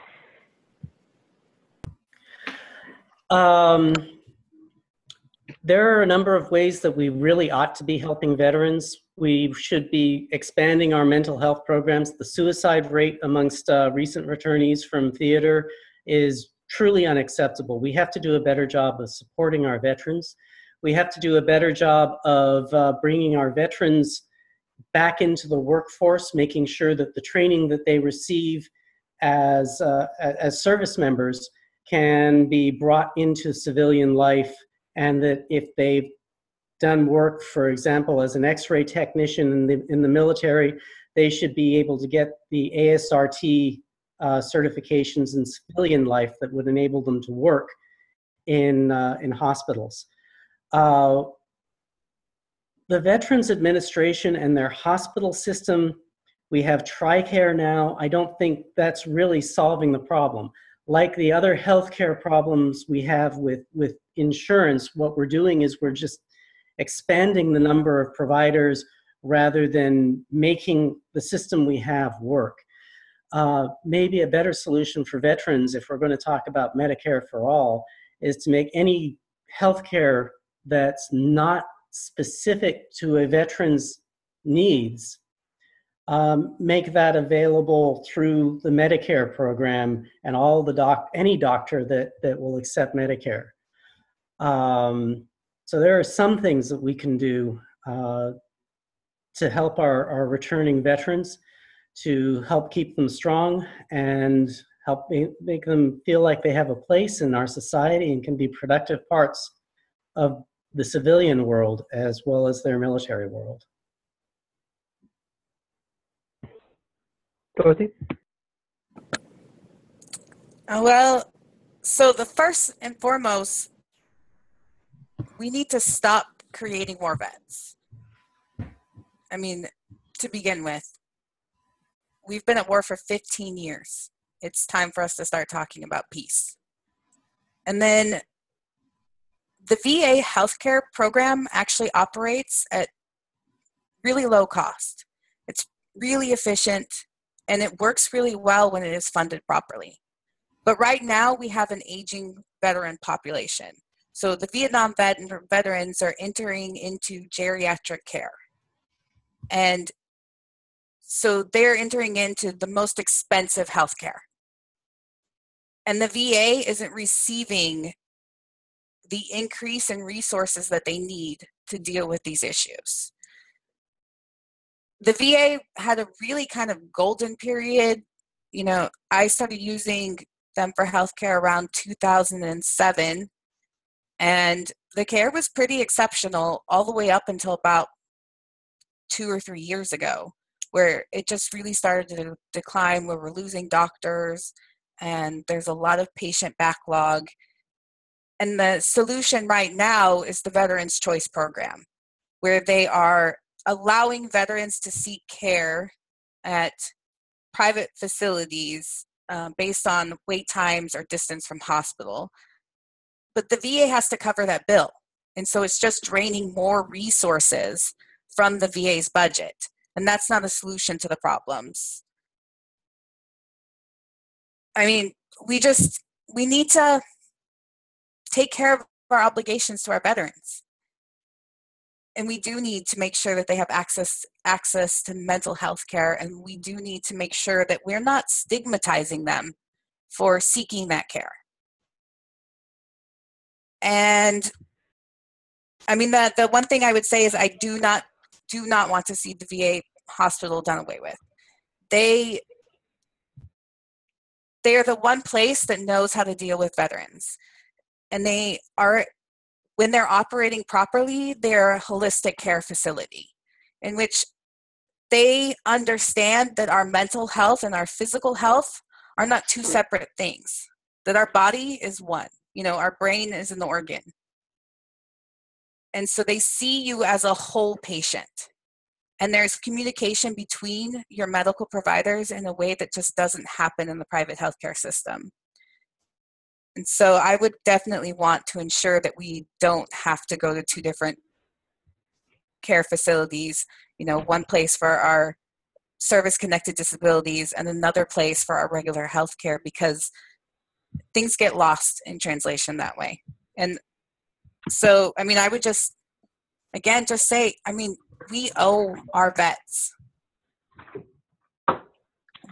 There are a number of ways that we really ought to be helping veterans. We should be expanding our mental health programs. The suicide rate amongst recent returnees from theater is truly unacceptable. We have to do a better job of supporting our veterans. We have to do a better job of bringing our veterans back into the workforce, making sure that the training that they receive as service members can be brought into civilian life, and that if they've done work, for example, as an X-ray technician in the military, they should be able to get the ASRT certifications in civilian life that would enable them to work in hospitals. The Veterans Administration and their hospital system, we have TRICARE now. I don't think that's really solving the problem. Like the other healthcare problems we have with insurance, what we're doing is we're just expanding the number of providers rather than making the system we have work. Maybe a better solution for veterans, if we're going to talk about Medicare for all, is to make any healthcare that's not specific to a veteran's needs, make that available through the Medicare program and all the any doctor that will accept Medicare. So there are some things that we can do to help our returning veterans, to help keep them strong and help make them feel like they have a place in our society and can be productive parts of the civilian world as well as their military world. Dorothy? Well, so the first and foremost, we need to stop creating more vets. I mean, to begin with, we've been at war for 15 years. It's time for us to start talking about peace. And then the VA healthcare program actually operates at really low cost. It's really efficient and it works really well when it is funded properly. But right now we have an aging veteran population. So the Vietnam veterans are entering into geriatric care. And so they're entering into the most expensive healthcare. And the VA isn't receiving the increase in resources that they need to deal with these issues. The VA had a really kind of golden period. You know, I started using them for healthcare around 2007, and the care was pretty exceptional all the way up until about 2 or 3 years ago, where it just really started to decline, where we're losing doctors and there's a lot of patient backlog. And the solution right now is the Veterans Choice Program, where they are allowing veterans to seek care at private facilities based on wait times or distance from hospital. But the VA has to cover that bill. And so it's just draining more resources from the VA's budget. And that's not a solution to the problems. I mean, we need to take care of our obligations to our veterans. And we do need to make sure that they have access to mental health care, and we do need to make sure that we're not stigmatizing them for seeking that care. And I mean, the one thing I would say is I do not want to see the VA hospital done away with. They are the one place that knows how to deal with veterans. And when they're operating properly, they're a holistic care facility in which they understand that our mental health and our physical health are not two separate things, that our body is one. You know, our brain is an organ. And so they see you as a whole patient. And there's communication between your medical providers in a way that just doesn't happen in the private healthcare system. And so I would definitely want to ensure that we don't have to go to two different care facilities, you know, one place for our service-connected disabilities and another place for our regular healthcare, because things get lost in translation that way. And so, I mean, I would just, again, just say, I mean, we owe our vets.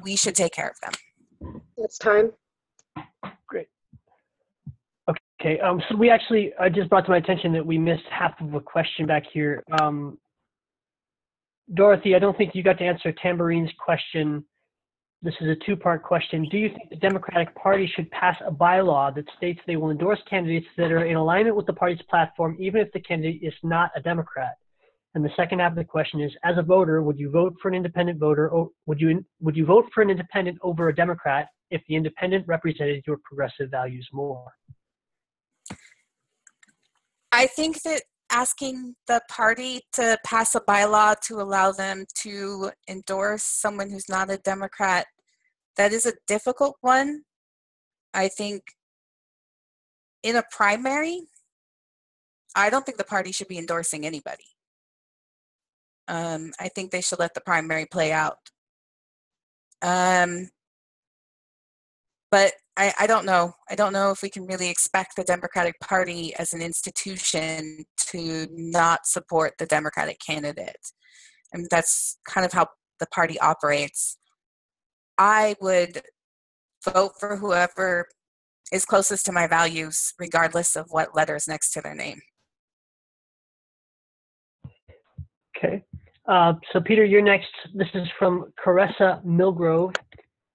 We should take care of them. It's time. Great. Okay, so we actually, I just brought to my attention that we missed half of a question back here. Dorothy, I don't think you got to answer Tamburine's question. This is a two-part question. Do you think the Democratic Party should pass a bylaw that states they will endorse candidates that are in alignment with the party's platform, even if the candidate is not a Democrat? And the second half of the question is, as a voter, would you vote for an independent voter, or would you vote for an independent over a Democrat if the independent represented your progressive values more? I think that asking the party to pass a bylaw to allow them to endorse someone who's not a Democrat, that is a difficult one. I think in a primary, I don't think the party should be endorsing anybody. I think they should let the primary play out. But I don't know. I don't know if we can really expect the Democratic Party as an institution to not support the Democratic candidate. And that's kind of how the party operates. I would vote for whoever is closest to my values, regardless of what letter's next to their name. Okay. So Peter, you're next. This is from Caressa Milgrove.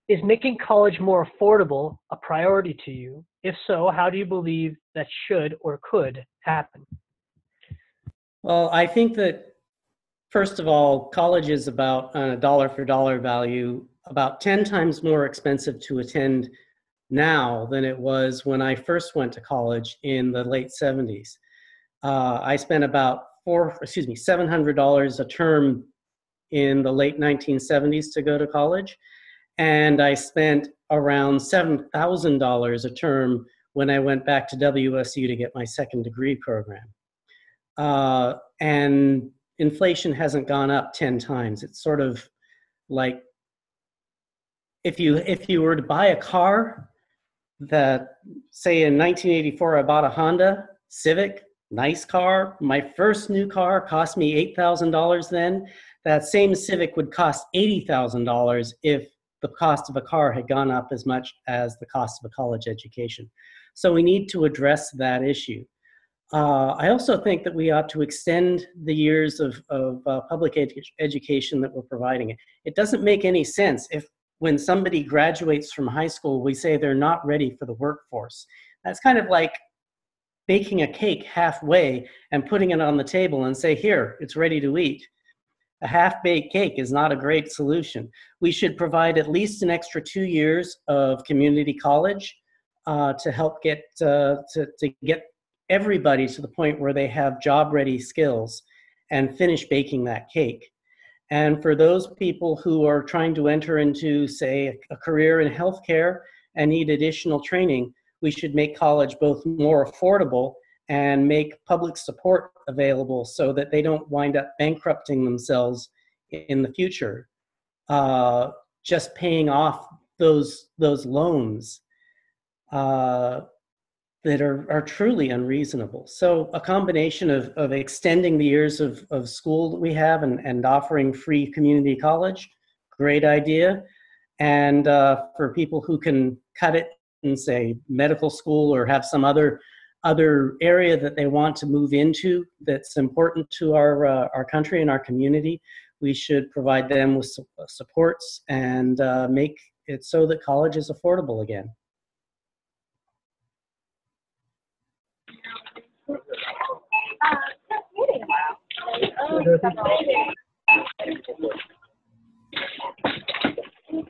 Is making college more affordable a priority to you? If so, how do you believe that should or could happen? Well, I think that, first of all, college is about, on a dollar for dollar value, about 10 times more expensive to attend now than it was when I first went to college in the late 70s. I spent about $700 a term in the late 1970s to go to college. And I spent around $7,000 a term when I went back to WSU to get my second degree program. And inflation hasn't gone up 10 times. It's sort of like if you were to buy a car that, say in 1984, I bought a Honda Civic, nice car. My first new car cost me $8,000 then. That same Civic would cost $80,000 if the cost of a car had gone up as much as the cost of a college education. So we need to address that issue. I also think that we ought to extend the years of public education that we're providing. It doesn't make any sense if when somebody graduates from high school, we say they're not ready for the workforce. That's kind of like baking a cake halfway and putting it on the table and say, here, it's ready to eat. A half-baked cake is not a great solution. We should provide at least an extra 2 years of community college to help get everybody to the point where they have job-ready skills and finish baking that cake. And for those people who are trying to enter into, say, a career in healthcare and need additional training, we should make college both more affordable and make public support available so that they don't wind up bankrupting themselves in the future, just paying off those loans that are truly unreasonable. So a combination of extending the years of school that we have and offering free community college, great idea. And for people who can cut it in, say, medical school or have some other area that they want to move into that's important to our country and our community, we should provide them with supports and make it so that college is affordable again.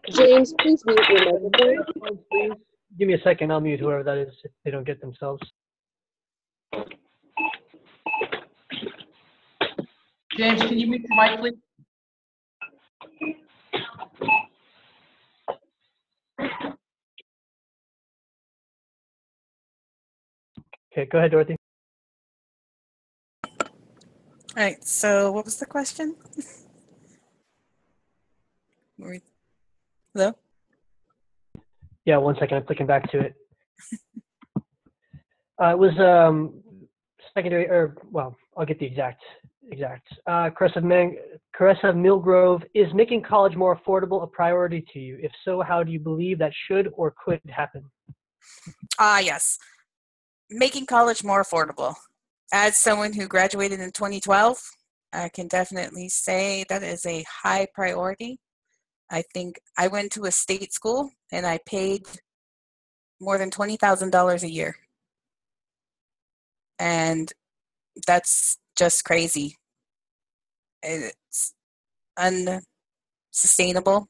James, please mute your microphone. Give me a second, I'll mute whoever that is if they don't get themselves. James, can you mute your mic, please? Okay, go ahead, Dorothy. All right, so what was the question? Hello? Yeah, one second. I'm clicking back to it. It was secondary, or well, I'll get the exact. Caressa Millgrove, is making college more affordable a priority to you? If so, how do you believe that should or could happen? Yes. Making college more affordable. As someone who graduated in 2012, I can definitely say that is a high priority. I think I went to a state school and I paid more than $20,000 a year. And that's just crazy. It's unsustainable.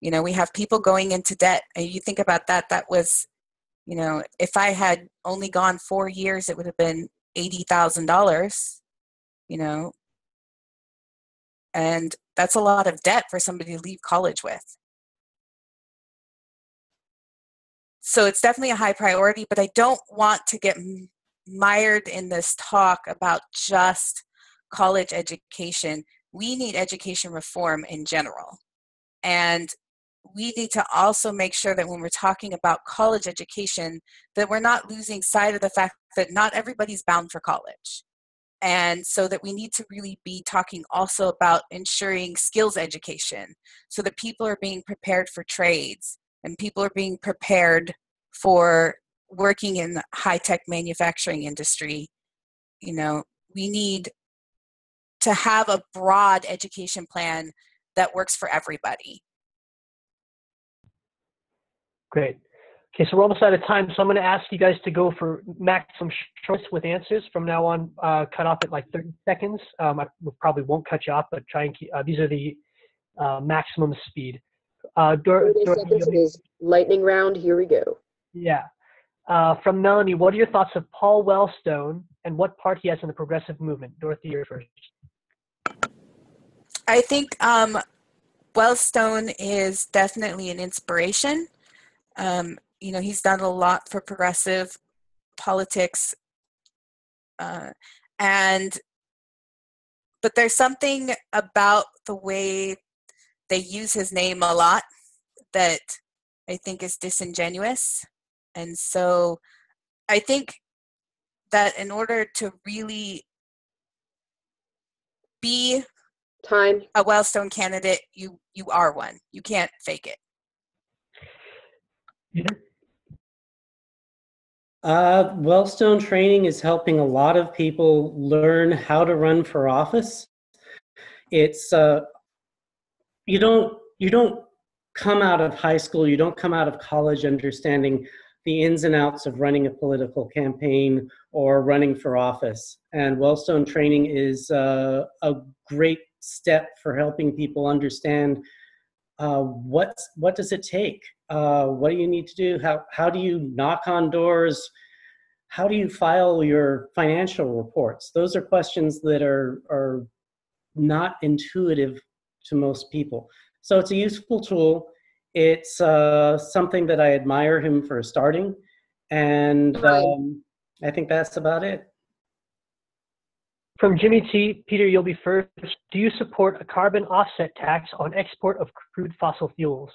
You know, we have people going into debt, and you think about that, that was, you know, if I had only gone 4 years, it would have been $80,000, you know, and that's a lot of debt for somebody to leave college with. So it's definitely a high priority, but I don't want to get mired in this talk about just college education. We need education reform in general. And we need to also make sure that when we're talking about college education, that we're not losing sight of the fact that not everybody's bound for college. And so that we need to really be talking also about ensuring skills education so that people are being prepared for trades and people are being prepared for working in the high-tech manufacturing industry. You know, we need to have a broad education plan that works for everybody. Great. Okay, so we're almost out of time, so I'm going to ask you guys to go for maximum choice with answers from now on. Cut off at like 30 seconds. I probably won't cut you off, but try and keep. These are the maximum speed. 30 seconds is lightning round. Here we go. Yeah. From Melanie, what are your thoughts of Paul Wellstone and what part he has in the progressive movement? Dorothy, you're first. I think Wellstone is definitely an inspiration. You know, he's done a lot for progressive politics, but there's something about the way they use his name a lot that I think is disingenuous. And so I think that in order to really be a Wellstone candidate, you are one. You can't fake it. Wellstone training is helping a lot of people learn how to run for office. It's you don't come out of high school, you don't come out of college understanding the ins and outs of running a political campaign or running for office. And Wellstone training is a great step for helping people understand what does it take? What do you need to do? How do you knock on doors? How do you file your financial reports? Those are questions that are not intuitive to most people. So it's a useful tool. It's something that I admire him for starting. And I think that's about it. From Jimmy T, Peter, you'll be first. Do you support a carbon offset tax on export of crude fossil fuels?